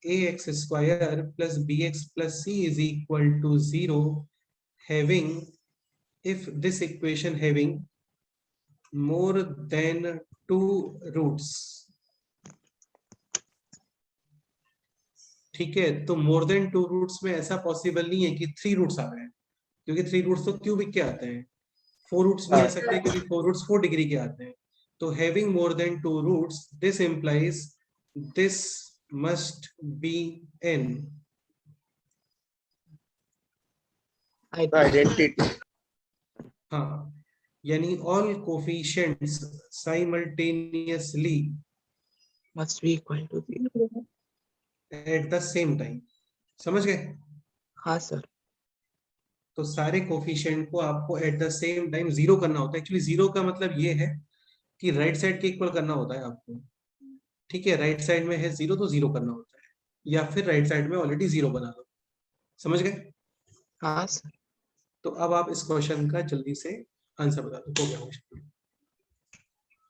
ax square plus bx plus c is equal to 0 having, if this equation having more than 2 roots. ठीक है. तो मोर देन 2 रूट्स में ऐसा पॉसिबल नहीं है कि 3 रूट्स आ रहे हैं, क्योंकि 3 रूट्स तो क्यूबिक के आते हैं. 4 रूट्स नहीं आ सकते क्योंकि 4 रूट्स 4 डिग्री के आते हैं. तो having more than 2 roots, this implies this must be n. Identity. हाँ. यानी all coefficients simultaneously must be equal to 0. At the same time. समझ गए? हाँ सर। तो सारे कोफिशिएंट को आपको at the same time zero करना होता है। एक्चुअली जीरो का मतलब ये है कि राइट साइड के इक्वल करना होता है आपको। ठीक है, राइट साइड में है जीरो तो जीरो करना होता है, या फिर राइट साइड में ऑलरेडी जीरो बना दो। समझ गए? हाँ सर। तो अब आप इस क्वेश्चन का जल्दी से आंसर बता दो। हो गया question.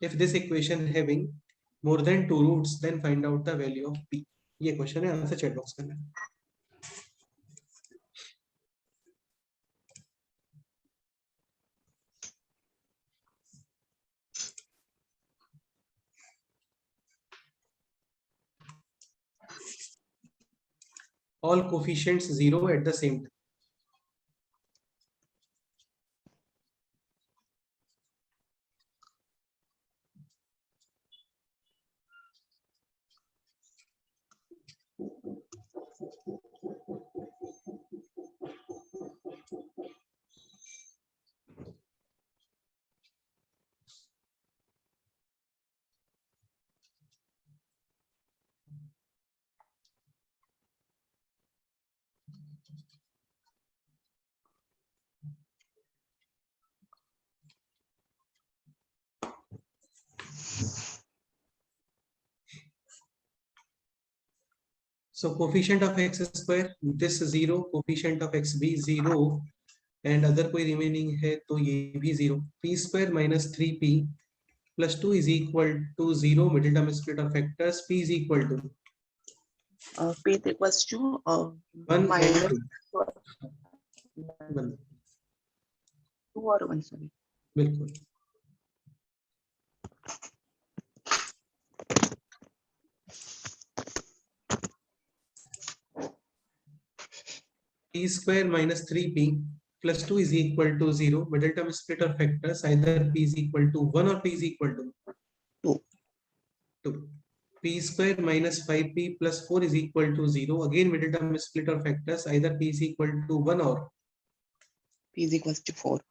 If this equation having more than two roots then find out the value of p। ये क्वेश्चन है, आंसर चैट बॉक्स में है। All coefficients zero at the same time. So coefficient of x square, this zero, coefficient of x b zero, and other कोई remaining है तो ये भी zero. P square minus 3p plus 2 is equal to 0. Middle term splitter factors p is equal to P is equals to 1 minus and 2. 1 2 और 1 sorry. बिल्कुल। P square minus 3p plus 2 is equal to 0. Middle term splitter factors either p is equal to 1 or p is equal to 2. 2. P square minus 5p plus 4 is equal to 0. Again middle term splitter factors either p is equal to 1 or P is equals to 4.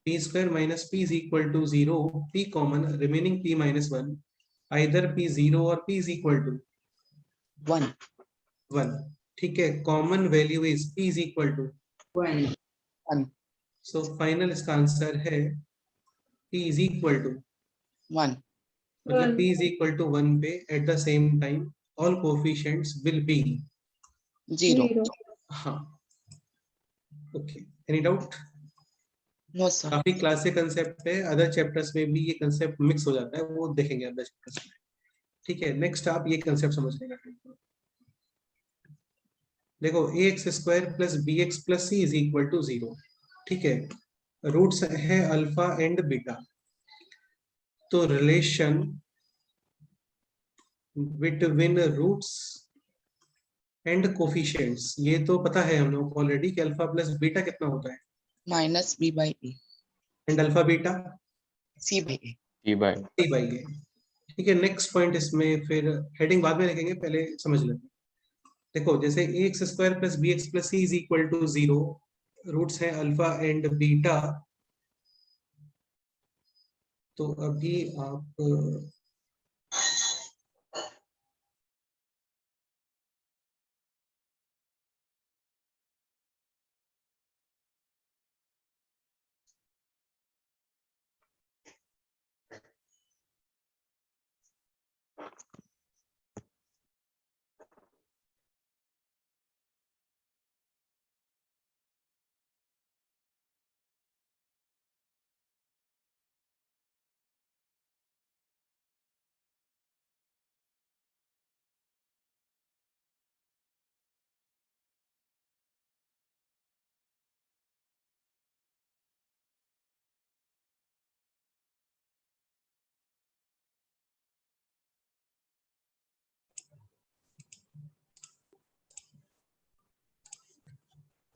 p square minus p is equal to 0. P common, remaining p minus 1. Either p 0 or p is equal to 1. 1. ठीक है, common value is p is equal to 1. 1. so final इसका answer है p is equal to 1. मतलब p is equal to 1 पे at the same time all coefficients will be 0. हाँ। Okay, any doubt? No sir. काफी classic concept है, other chapters में भी ये कंसेप्ट मिक्स हो जाता है, वो देखेंगे अदर चैप्टर्स में। ठीक है, नेक्स्ट आप ये कंसेप्ट समझने का देखो, ax square plus bx plus c is equal to 0। ठीक है, रूट्स है अल्फा एंड बीटा, तो relation between roots and coefficients ये तो पता है हम लोग ऑलरेडी कि अल्फा प्लस बीटा कितना होता है, Minus B by A. And alpha beta C by A. C by A. ठीक है, नेक्स्ट पॉइंट इसमें फिर हेडिंग बाद में लिखेंगे, पहले समझ लेते हैं। देखो, जैसे x square plus B x plus C is equal to 0, roots है अल्फा एंड बीटा, तो अभी आप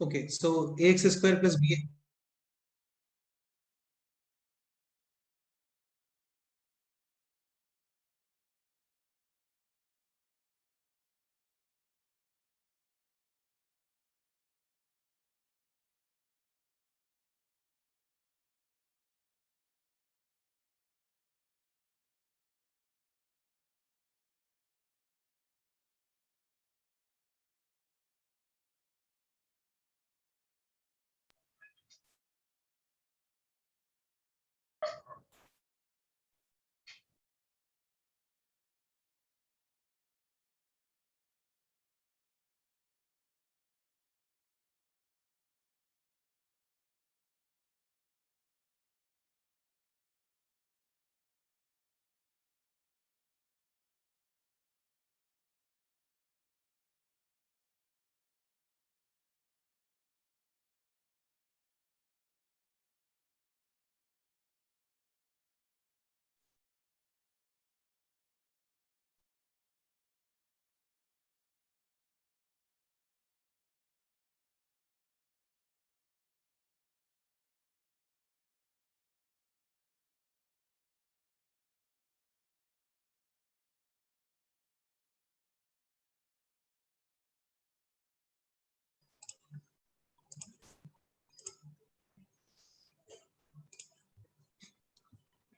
okay, so ax square plus b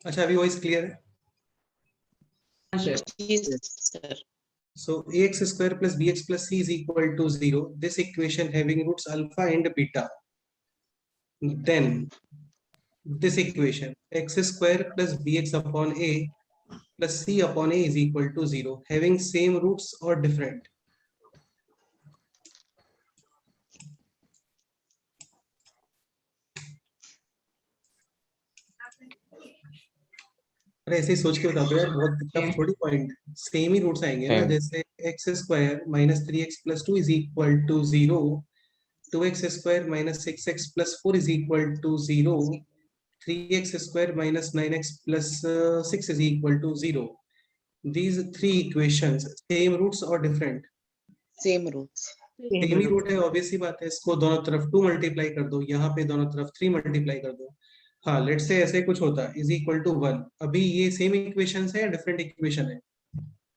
अच्छा, अभी वॉइस क्लियर है? हाँ sir. Ji sir. So ax square plus bx plus c is equal to 0. This equation having roots alpha and beta. Then this equation x square plus bx upon a plus c upon a is equal to 0. Having same roots or different. अरे ऐसे ही सोच के बता दो यार, बहुत tough थोड़ी point, same ही roots आएंगे ना, जैसे x square minus 3x plus 2 is equal to 0, 2x square minus 6x plus 4 is equal to 0, 3x square minus 9x plus 6 is equal to 0. These three equations, same roots or different? Same roots. Same ही root है, obvious सी बात है. इसको दोनों तरफ 2 multiply कर दो, यहाँ पे दोनों तरफ 3 मल्टीप्लाई कर दो. हाँ, लेट्स से ऐसे कुछ होता इज इक्वल टू 1. अभी ये सेम इक्वेशंस है या डिफरेंट इक्वेशन है?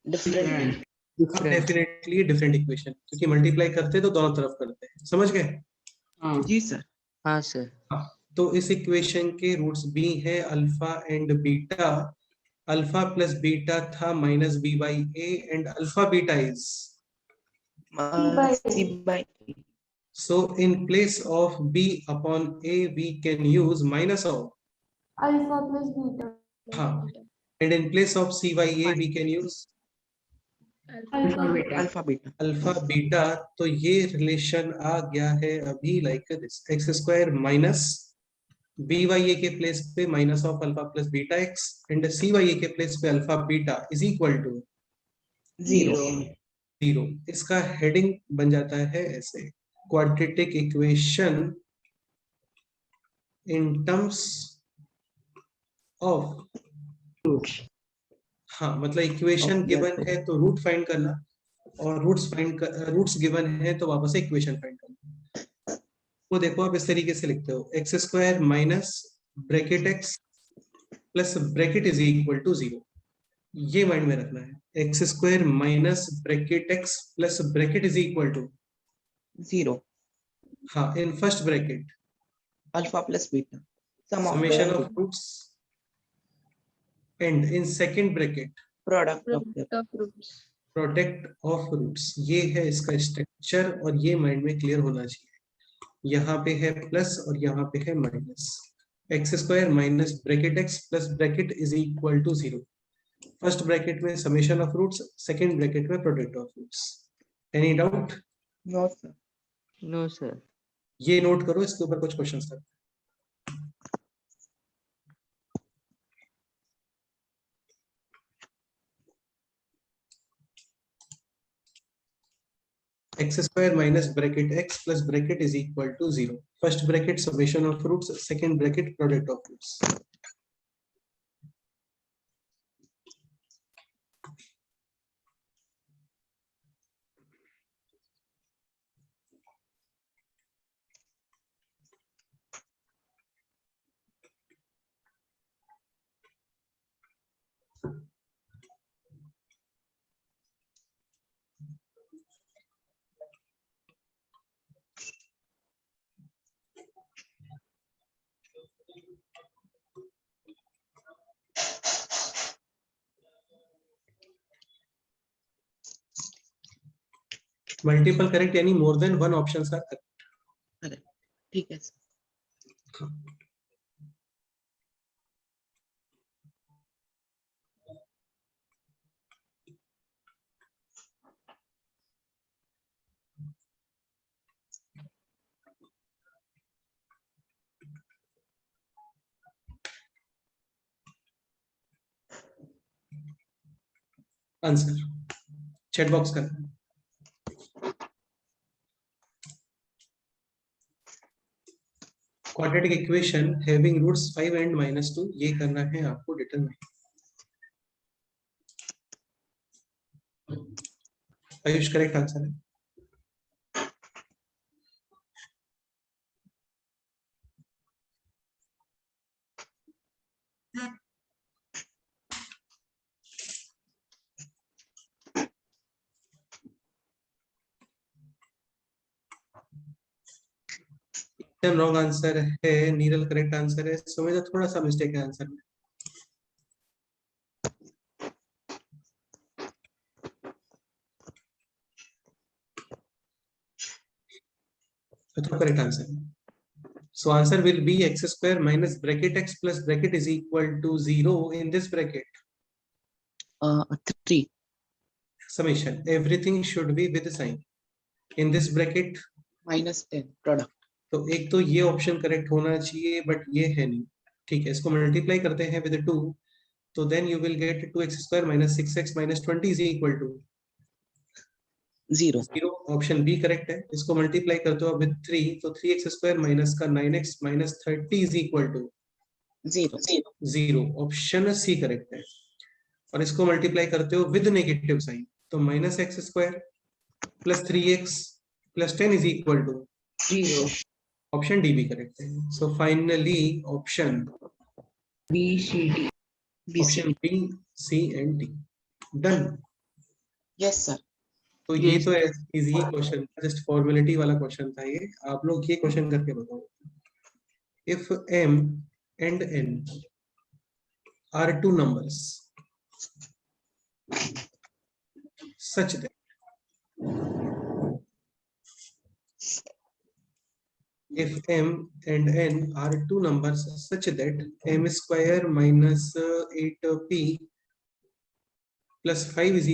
डिफरेंट. अब डेफिनेटली डिफरेंट इक्वेशन, क्योंकि मल्टीप्लाई करते तो दोनों तरफ करते हैं. समझ गए? हाँ. जी सर. हाँ सर. तो इस इक्वेशन के रूट्स भी है alpha and beta. Alpha plus beta था minus B by A and alpha beta is, C by. so in place of b upon a we can use minus of alpha plus beta. हाँ, and in place of c by a we can use Alpha beta. Alpha beta. Alpha beta. तो ये relation आ गया है अभी like this, x square minus B by A के place पे minus of alpha plus beta X and C by A के place पे alpha beta is equal to zero. 0. इसका हेडिंग बन जाता है ऐसे, quadratic equation in terms of Roots. हाँ, मतलब इक्वेशन गिवन है तो रूट फाइंड करना, और रूट्स गिवन है तो वापस इक्वेशन फाइंड करना. वो देखो आप इस तरीके से लिखते हो, X square minus bracket x plus bracket is equal to 0. ये माइंड में रखना है, x square minus bracket x plus bracket is equal to zero. हाँ, in first bracket alpha plus beta. summation of roots, and in second bracket product product of roots. Product of roots. ये है इसका structure, और ये mind में clear होना चाहिए. यहाँ पे है प्लस और यहाँ पे है minus. X square minus bracket x plus bracket is equal to 0. First bracket में summation of roots, second bracket में product of roots. Any doubt? No sir. No sir. ये नोट करो, इसके ऊपर कुछ क्वेश्चंस करते हैं. X square minus bracket x plus bracket is equal to 0. First bracket summation of roots, second bracket product of roots. Multiple correct यानी more than one options are correct. ठीक है सर. आंसर चैट बॉक्स कर. Quadratic equation having roots 5 and -2, ये करना है आपको determine. Ayush correct answer है. Wrong answer है. नीरल करेक्ट आंसर है. सुमेधा थोड़ा सा मिस्टेक है आंसर में. तो correct answer. So answer will be x square minus bracket x plus bracket is equal to 0 in this bracket. 3. Summation. Everything should be with sign. In this bracket, -10 product. तो एक तो ये option correct होना चाहिए, but ये है नहीं. ठीक है, इसको मल्टीप्लाई करते हैं विद 2, तो then you will get 2x square minus 6x minus 20 is equal to 0. 0. Option b correct है. इसको मल्टीप्लाई करते हो विद 3, तो 3x square minus का 9x minus 30 is equal to 0. Option c correct है. और इसको मल्टीप्लाई करते हो विद नेगेटिव साइन, तो minus x square plus 3x plus 10 is equal to 0. Option d भी करेक्ट है. So finally option B, C, D. Option b, c and d done. Yes sir. तो ये तो इजी क्वेश्चन, जस्ट फॉर्मेलिटी वाला question था ये. आप लोग ये क्वेश्चन करके बताओ. If m and n are two numbers such that if m and n are two numbers such that m square minus 8p plus 5 is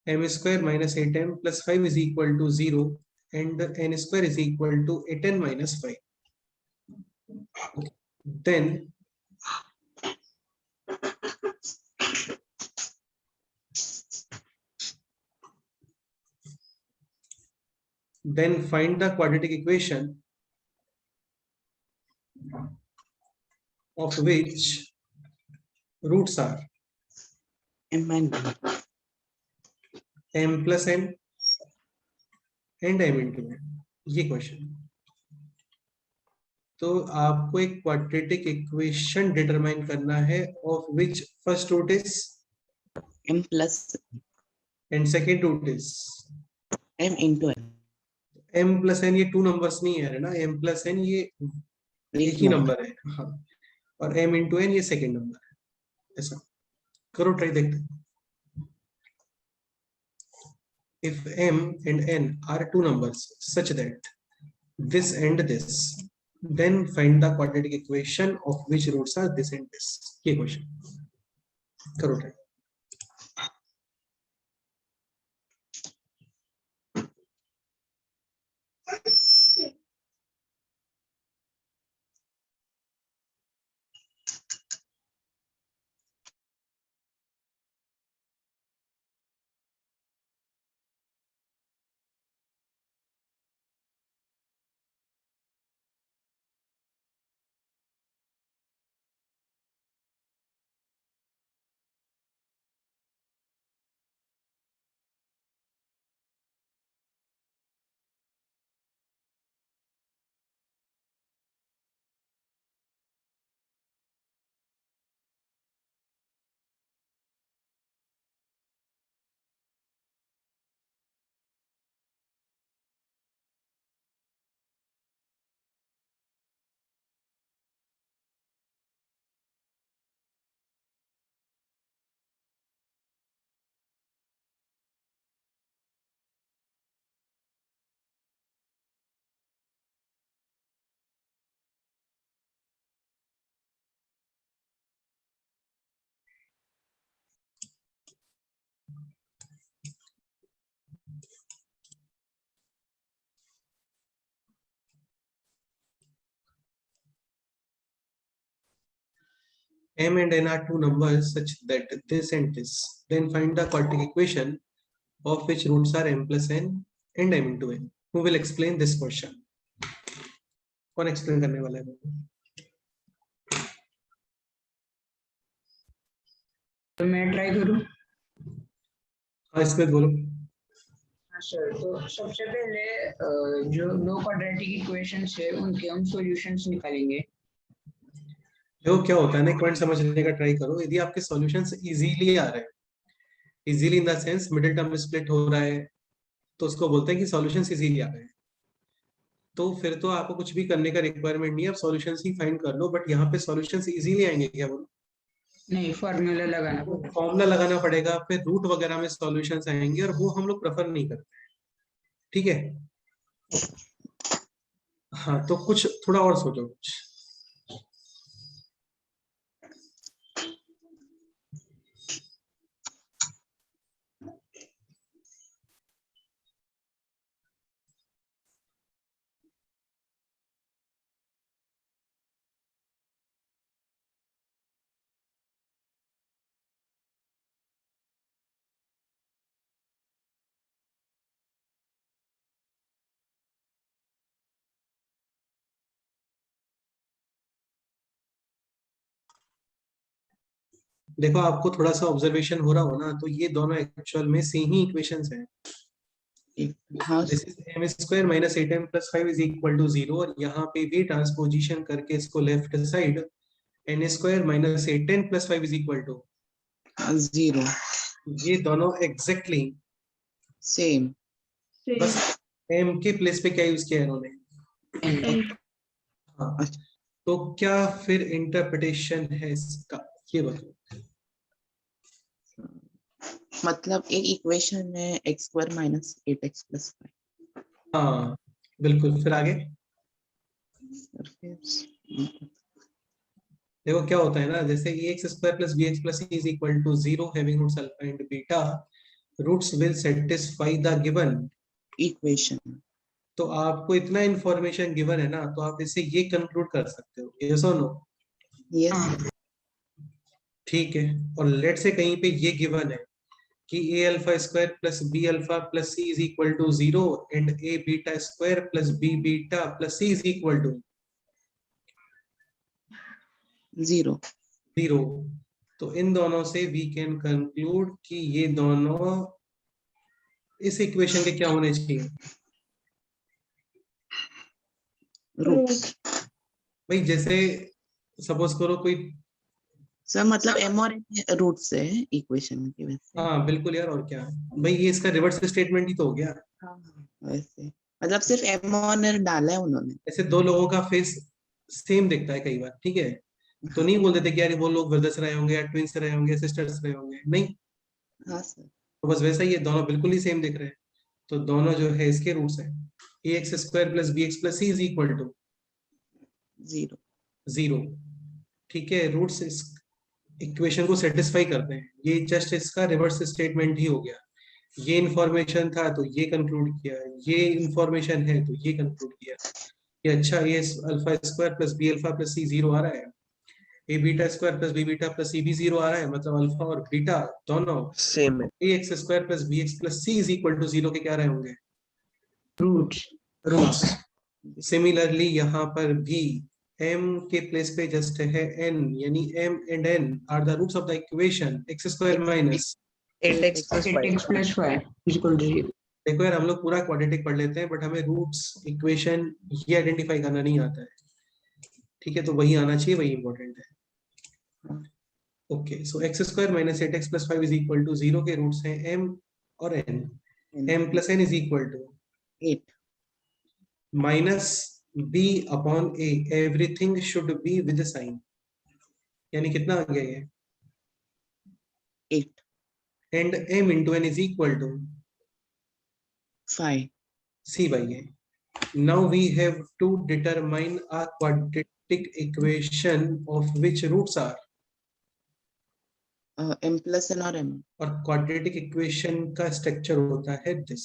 m square minus 8m plus 5 is equal to 0 and n square is equal to 8n minus 5. Then find the quadratic equation of which roots are m and n. m plus n and m into n. ये क्वेश्चन. तो आपको एक quadratic equation determine करना है of which first root is m plus and second root is m into n. m plus n, ये two numbers नहीं है ना. m प्लस n ये एक ही नंबर है. हाँ, और m इंटू n ये सेकेंड नंबर है. ऐसा करो, ट्राई देखते हैं. If m and n are two numbers such that this and this, then find the quadratic equation of which roots are this and this. ये क्वेश्चन करो try. M and n are two numbers such that this and this. Then find the quadratic equation of which roots are m plus n and m into n. Who will explain this question? कौन explain करने वाला है? तो मैं try करूं. हाँ, इसमें बोलो. हाँ सर. तो सबसे पहले जो दो क्वाड्रेटिक इक्वेशंस है उनके हम सॉल्यूशंस निकालेंगे. देखो क्या होता है ना, पॉइंट समझने का ट्राई करो. यदि आपके सॉल्यूशंस इजीली आ रहे हैं, easily in the sense middle term split हो रहा है, तो उसको बोलते हैं कि सॉल्यूशंस इजीली आ रहे हैं. तो फिर तो आपको कुछ भी करने का रिक्वायरमेंट नहीं है, आप सॉल्यूशंस ही फाइंड कर लो. बट यहाँ पे सॉल्यूशंस इजीली आएंगे क्या? बोलो. नहीं, फॉर्मूला लगाना पड़ेगा. फॉर्मूला लगाना पड़ेगा, फिर रूट वगैरह में सॉल्यूशंस आएंगे, और वो हम लोग प्रेफर नहीं करते. ठीक है, हाँ तो कुछ थोड़ा और सोचो कुछ। देखो आपको थोड़ा सा ऑब्जर्वेशन हो रहा हो ना, तो ये दोनों एक्चुअल में सेम ही इक्वेशंस हैं। हाँ this is m square minus 8m plus 5 is equal to 0, और यहाँ पे भी ट्रांसपोजिशन करके इसको left side n square minus 8n plus 5 is equal to 0 ये दोनों एग्जैक्टली सेम। बस m के प्लेस पे क्या यूज किया है इन्होंने। हाँ तो क्या फिर इंटरप्रिटेशन है इसका, ये बताओ। मतलब एक इक्वेशन में x square minus 8x plus 5। हाँ बिल्कुल, फिर आगे देखो क्या होता है ना, जैसे ax square plus bx plus c is equal to 0 having roots alpha and beta, roots will satisfy the given equation. तो आपको इतना इंफॉर्मेशन गिवन है ना, तो आप इससे ये कंक्लूड कर सकते हो, यस और नो। यस। ठीक है, और लेट से कहीं पे ये गिवन है कि a alpha square plus b alpha plus c is equal to 0 and a beta square plus b beta plus c is equal to 0। तो इन दोनों से वी कैन कंक्लूड कि ये दोनों इस इक्वेशन के क्या होने चाहिए, रूट्स। भाई जैसे सपोज करो कोई, सर मतलब m और n रूट्स है इक्वेशन की वैसे। हाँ बिल्कुल यार, और क्या भाई, ये इसका रिवर्स स्टेटमेंट ही तो हो गया। हाँ वैसे मतलब सिर्फ m और n डाला है उन्होंने। ऐसे दो लोगों का फेस सेम दिखता है कई बार, ठीक है, तो नहीं बोल देते कि यार वो लोग ब्रदर्स रहे होंगे या ट्विंस रहे होंगे, सिस्टर्स रहे होंगे, नहीं, हाँ सर। तो बस वैसा ही है, दोनों बिल्कुल ही सेम दिख रहे हैं, तो दोनों जो है इसके रूट्स हैं ax square plus bx plus c is equal to 0। ठीक है, रूट्स इस इक्वेशन को सेटिस्फाई करते हैं, ये जस्ट इसका रिवर्स स्टेटमेंट ही हो गया। ये इंफॉर्मेशन था तो ये कंक्लूड किया, ये इंफॉर्मेशन है तो ये कंक्लूड किया कि अच्छा ये alpha square plus B alpha plus C 0 आ रहा है, A beta square plus B beta plus C भी 0 आ रहा है, मतलब अल्फा और बीटा दोनों सेम है। A X square plus B x plus C is equal to 0 के क्या रहे होंगे, रूट्स। सिमिलरली यहाँ पर भी m के प्लेस पे जस्ट है n, यानी m and n are the roots of the equation x square minus 8x plus 5. 8x plus 5 is equal to 0. देखो यार हम लोग पूरा क्वाड्रेटिक पढ़ लेते हैं, बट हमें रूट्स इक्वेशन ये आइडेंटिफाई करना नहीं आता है, ठीक है, तो वही आना चाहिए, वही इंपॉर्टेंट है। Okay, so x square minus 8x plus 5 is equal to 0 के रूट्स हैं m और n, m plus n is equal to 8। Minus b upon a, everything should be with sign, यानी कितना आ गया ये 8। And m into n is equal to 5। c by a. Now we have to determine a quadratic equation of which roots are, m plus n और m। और quadratic equation का structure होता है this,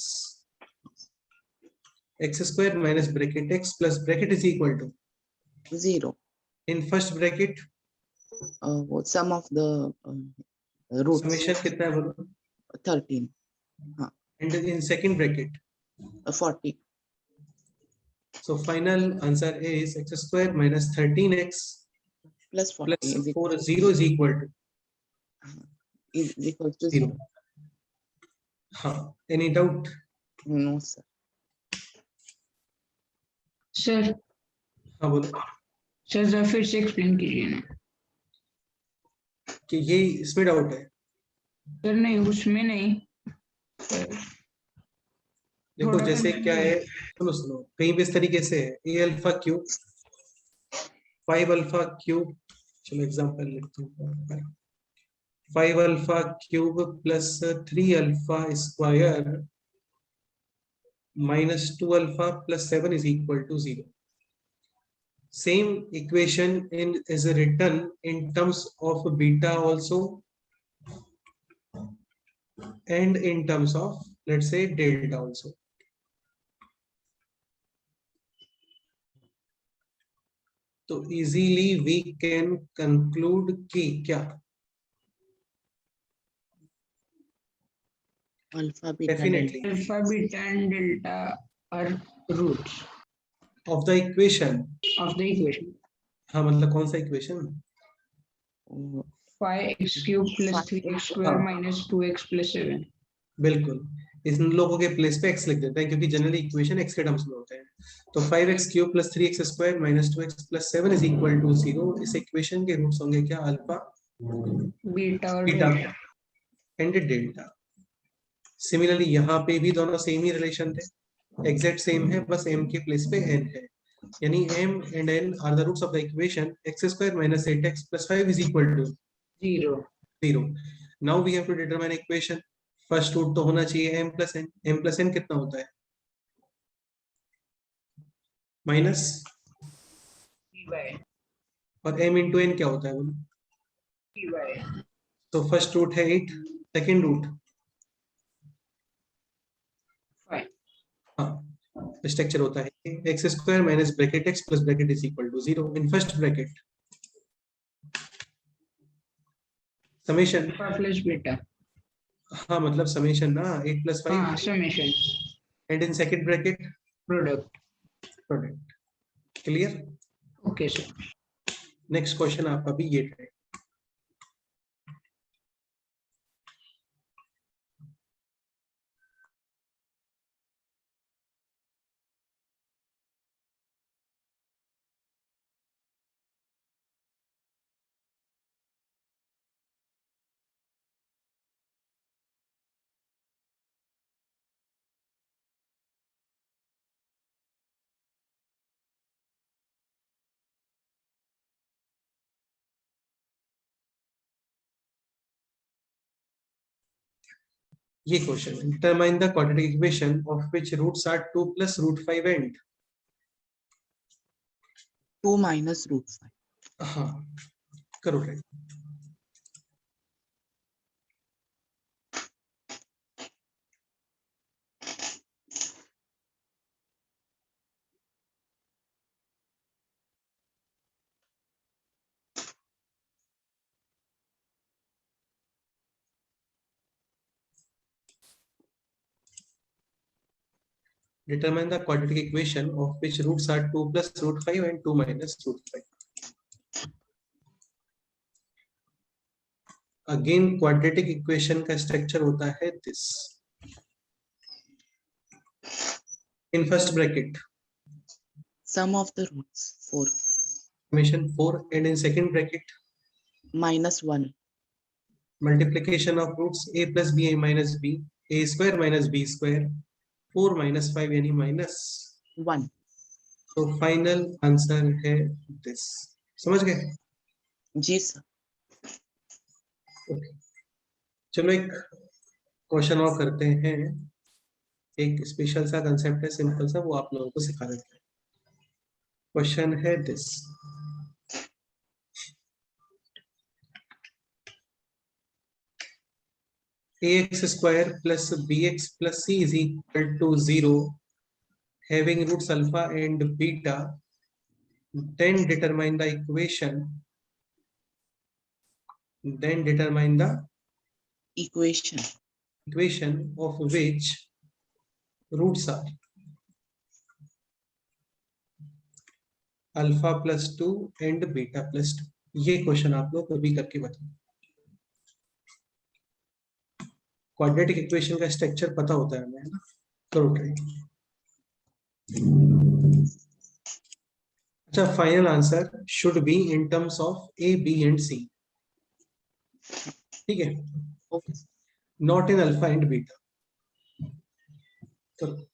x square minus bracket x plus bracket is equal to 0। In first bracket वो sum of the roots summation कितना है बोलो, 13। हाँ and in second bracket 40। so final answer is x square minus 13x plus 40 plus is 4 0 is equal to 0. 0। हाँ, any doubt? No sir. Sir हाँ बोलो sir जरा फिर से एक्सप्लेन कीजिए ना। कि ये इसमें डाउट है, सर नहीं उसमें नहीं। देखो थोड़ा जैसे confused क्या है, है। सुनो सुनो, कहीं भी इस तरीके से है a alpha cube 5 alpha cube, चलो एग्जांपल लिखता हूँ, 5 alpha cube plus 3 alpha square minus 2 alpha plus 7 is equal to 0. Same equation is written in terms of beta also, and in terms of, let's say, delta also. तो easily we can conclude कि क्या alpha beta definitely Alpha, beta, and delta are roots of the equation. of the equation. हाँ मतलब कौन सा equation? 5x cube plus 3x square minus 2x plus 7. बिल्कुल, इन लोगों के प्लेस पे x लिख देते हैं क्योंकि जनरली इक्वेशन x के टर्म्स में होते हैं. तो 5x cube plus 3x square minus 2x plus 7 is equal to 0. इस इक्वेशन के रूट्स होंगे क्या? Alpha, Beta or beta delta. And delta. Similarly यहाँ पे भी दोनों सेम ही रिलेशन थे, एग्जैक्ट सेम है, बस m के प्लेस पे n है. यानी m and n are the roots of the equation x square minus 8x plus 5 is equal to 0. 0. Now we have to determine equation. First root तो होना चाहिए m plus n. m plus n कितना होता है? Minus, Py. और m into n क्या होता है बोलो? Py. तो फर्स्ट रूट है 8, सेकेंड रूट 5. हाँ, स्ट्रक्चर होता है x square minus bracket x plus bracket is equal to 0 in first bracket summation. Alpha plus beta. हाँ मतलब समेशन ना 8 plus 5 Summation. And in second bracket Product. Product. Clear? Okay, sir. Next question आपका भी ये है. ये क्वेश्चन, determine the quadratic equation of which roots are 2 plus root 5 and 2 minus root 5. हाँ करो try. Determine the quadratic equation of which roots are 2 plus root 5 and 2 minus root 5. Again quadratic equation का structure होता है this. In first bracket Sum of the roots 4 summation 4 and in second bracket minus 1 multiplication of roots a plus b minus b, a square minus b square, 4 minus 5 यानी minus. 1. तो final answer है this. समझ गए? जी sir. Okay चलो एक question और करते हैं. एक स्पेशल सा कंसेप्ट है, सिंपल सा, वो आप लोगों को सिखा देते हैं. क्वेश्चन है this. ax square plus bx plus c is equal to 0 having roots alpha and beta, then determine the equation, then determine the Equation of which roots are alpha plus 2 and beta plus 2. ये question आप लोग कभी करके बताओ. Quadratic equation का structure पता होता है हमें, है ना? करो ट्राई. अच्छा, final answer should be in terms of A B and C. ठीक है, okay. Not in alpha and beta. करो.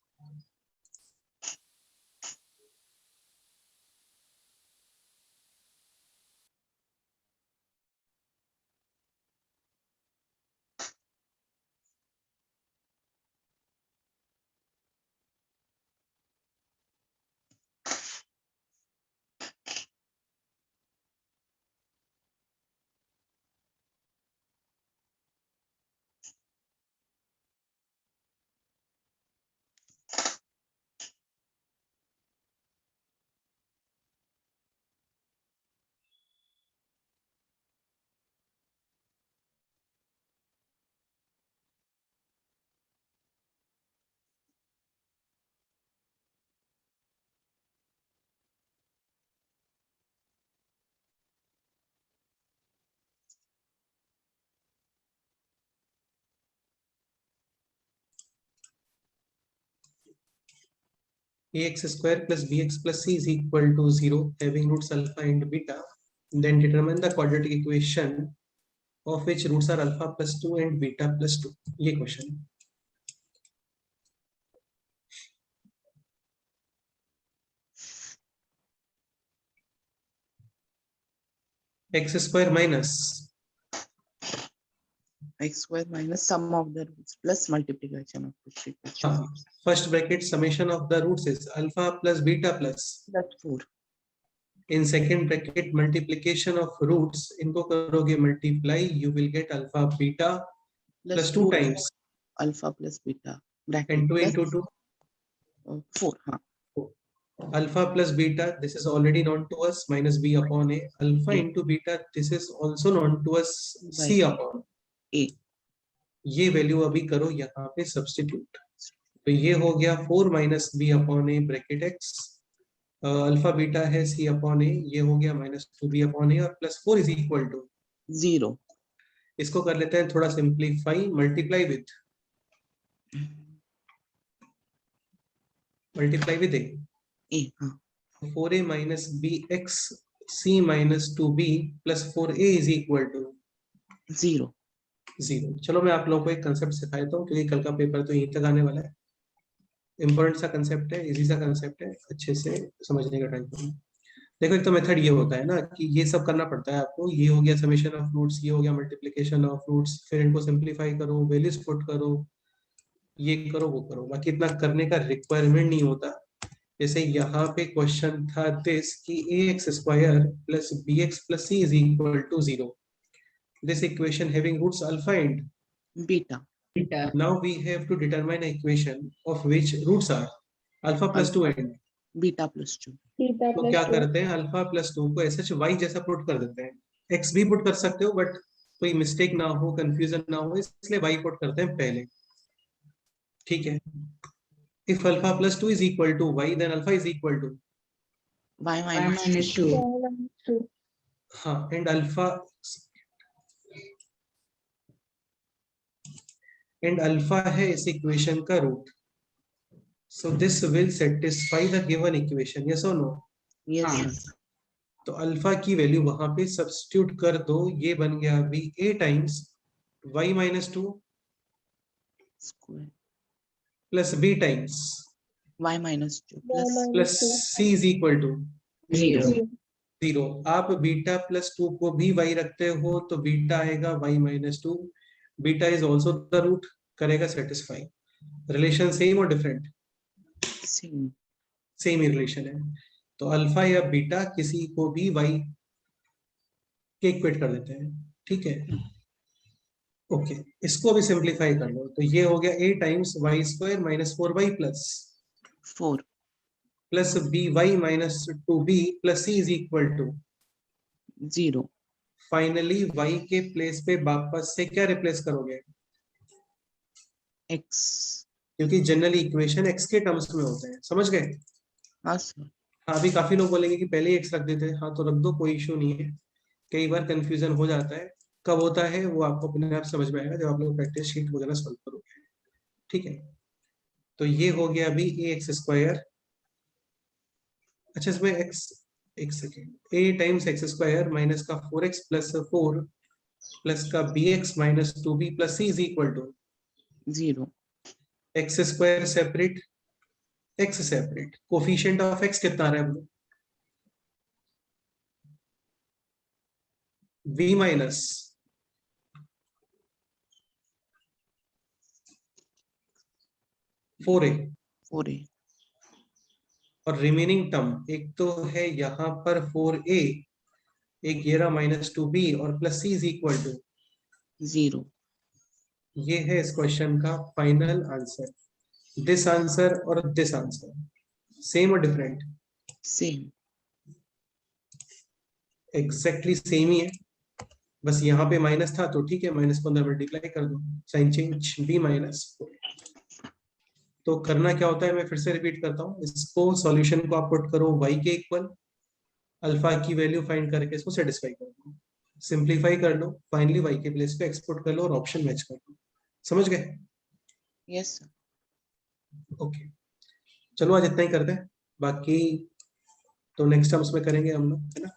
ax square plus bx plus c is equal to 0 having roots alpha and beta, then determine the quadratic equation of which roots are alpha plus 2 and beta plus 2. ये question x square minus x square minus sum of the roots plus multiplication of the three हाँ, first bracket summation of the roots is alpha plus beta plus plus 4 in second bracket multiplication of roots, इनको करोगे multiply, you will get alpha beta plus 2 times alpha plus beta bracket and 2 plus into 2 4 हाँ alpha plus beta, this is already known to us, minus b upon a. Alpha A. into beta, this is also known to us, c By upon a ये value अभी करो यहाँ पे substitute, तो ये हो गया 4 minus B upon A bracket x, alpha beta है सी अपॉन ए, ये हो गया माइनस 2b अपॉन ए और प्लस 4 इज इक्वल टू 0 इसको कर लेते हैं थोड़ा सिंप्लीफाई, मल्टीप्लाई विद ए, हाँ 4a minus b x c minus 2b plus 4a is equal to 0 0. चलो मैं आप लोगों को एक कंसेप्ट सिखाता हूँ क्योंकि कल का पेपर तो यहीं तक आने वाला है. इंपॉर्टेंट सा कंसेप्ट है, इजी सा कंसेप्ट है, अच्छे से समझने का ट्राई करो. देखो एक तो मेथड ये होता है ना कि ये सब करना पड़ता है आपको, ये हो गया समेशन ऑफ रूट्स, ये हो गया मल्टीप्लिकेशन ऑफ रूट्स, फिर इनको सिंप्लीफाई करो, वैल्यूज पुट करो, ये करो वो करो, बाकी इतना करने का रिक्वायरमेंट नहीं होता. जैसे यहाँ पे क्वेश्चन था दिस कि ax square plus bx plus c is equal to 0. This equation having roots alpha and beta now we have to determine an equation of which roots are alpha plus 2 and beta plus 2 Beta तो plus क्या 2. करते हैं alpha plus 2 को ऐसे y जैसा put कर देते हैं, x भी पुट कर सकते हो बट कोई मिस्टेक ना हो, कंफ्यूजन ना हो, इसलिए y पुट करते हैं पहले. ठीक है, if alpha plus 2 is equal to y then alpha is equal to y y minus minus 2. 2. हाँ and alpha है इस इक्वेशन का root. So this will satisfy the given equation, yes or no? yes हाँ. sir. तो alpha की value वहां पे substitute कर दो, ये बन गया अभी a times y minus 2 square plus b times y minus 2 Y plus plus minus 2. c is equal to 0. 0. आप बीटा प्लस 2 को भी y रखते हो तो बीटा आएगा y minus 2, beta is also the root, करेगा सेटिस्फाई. रिलेशन सेम और different? same same ही रिलेशन है. तो अल्फा या बीटा किसी को भी y के इक्वेट कर देते हैं. ठीक है, ओके इसको अभी सिंप्लीफाई कर लो, तो ये हो गया a times y square minus 4y plus 4 plus by minus 2b plus c is equal to 0 finally y के प्लेस पे वापस से क्या रिप्लेस करोगे, x क्योंकि जनरली इक्वेशन x के टर्म्स में होते हैं, समझ गए? हाँ सर हाँ, अभी काफी लोग बोलेंगे कि पहले ही x रख देते हैं, हाँ तो रख दो, कोई इशू नहीं है. कई बार कंफ्यूजन हो जाता है, कब होता है वो आपको अपने आप समझ में आएगा जब आप लोग प्रैक्टिस शीट वगैरह सॉल्व करोगे. ठीक है, तो ये हो गया अभी ax स्क्वायर. अच्छा इसमें x, एक second, a times x square minus का 4x प्लस 4 प्लस का bx minus 2b plus c is equal to 0 x square separate, x separate, coefficient of x कितना आ रहा है, v माइनस 4a 4a और रिमेनिंग टर्म एक तो है यहाँ पर 4a, एक ये रहा माइनस 2b और plus c is equal to 0 ये है इस क्वेश्चन का फाइनल आंसर. दिस आंसर और दिस आंसर सेम और डिफरेंट? same एग्जैक्टली सेम ही है, बस यहाँ पे माइनस था तो ठीक है, माइनस को अंदर मल्टीप्लाई कर दो, साइन चेंज b माइनस. तो करना क्या होता है, मैं फिर से रिपीट करता हूँ, इसको सॉल्यूशन को आप पुट करो y के इक्वल, अल्फा की वैल्यू फाइंड करके इसको सेटिस्फाई कर दो, सिंप्लीफाई कर लो, फाइनली y के प्लेस पे एक्सपोर्ट कर लो और ऑप्शन मैच कर लो. समझ गए? yes sir ओके चलो आज इतना ही करते हैं, बाकी तो नेक्स्ट टाइम उसमें करेंगे हम लोग, है ना।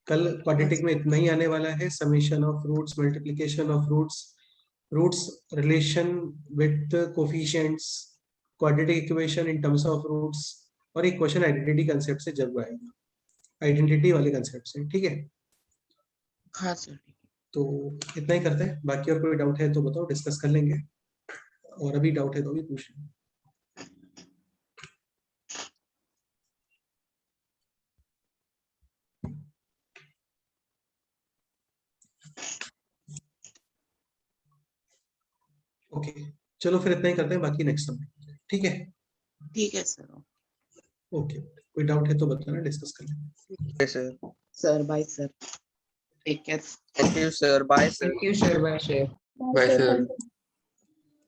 कल क्वाड्रेटिक में इतना ही आने वाला है, summation of roots, multiplication of roots, roots relation with coefficients, quadratic equation in terms of roots, और एक क्वेश्चन आइडेंटिटी कंसेप्ट से जरूर आएगा, आइडेंटिटी वाले कंसेप्ट से, ठीक है। हाँ सर। तो इतना ही करते हैं, बाकी और कोई डाउट है तो बताओ, डिस्कस कर लेंगे, और अभी डाउट है तो अभी पूछ लें। ओके, चलो फिर इतना ही करते हैं, बाकी नेक्स्ट टाइम, ठीक है। ठीक है सर। ओके, कोई डाउट है तो बताना, डिस्कस कर लेंगे। Sir sir bye sir, take care. Thank you sir, bye sir. Thank you sir, bye sir. Bye, sir. sir.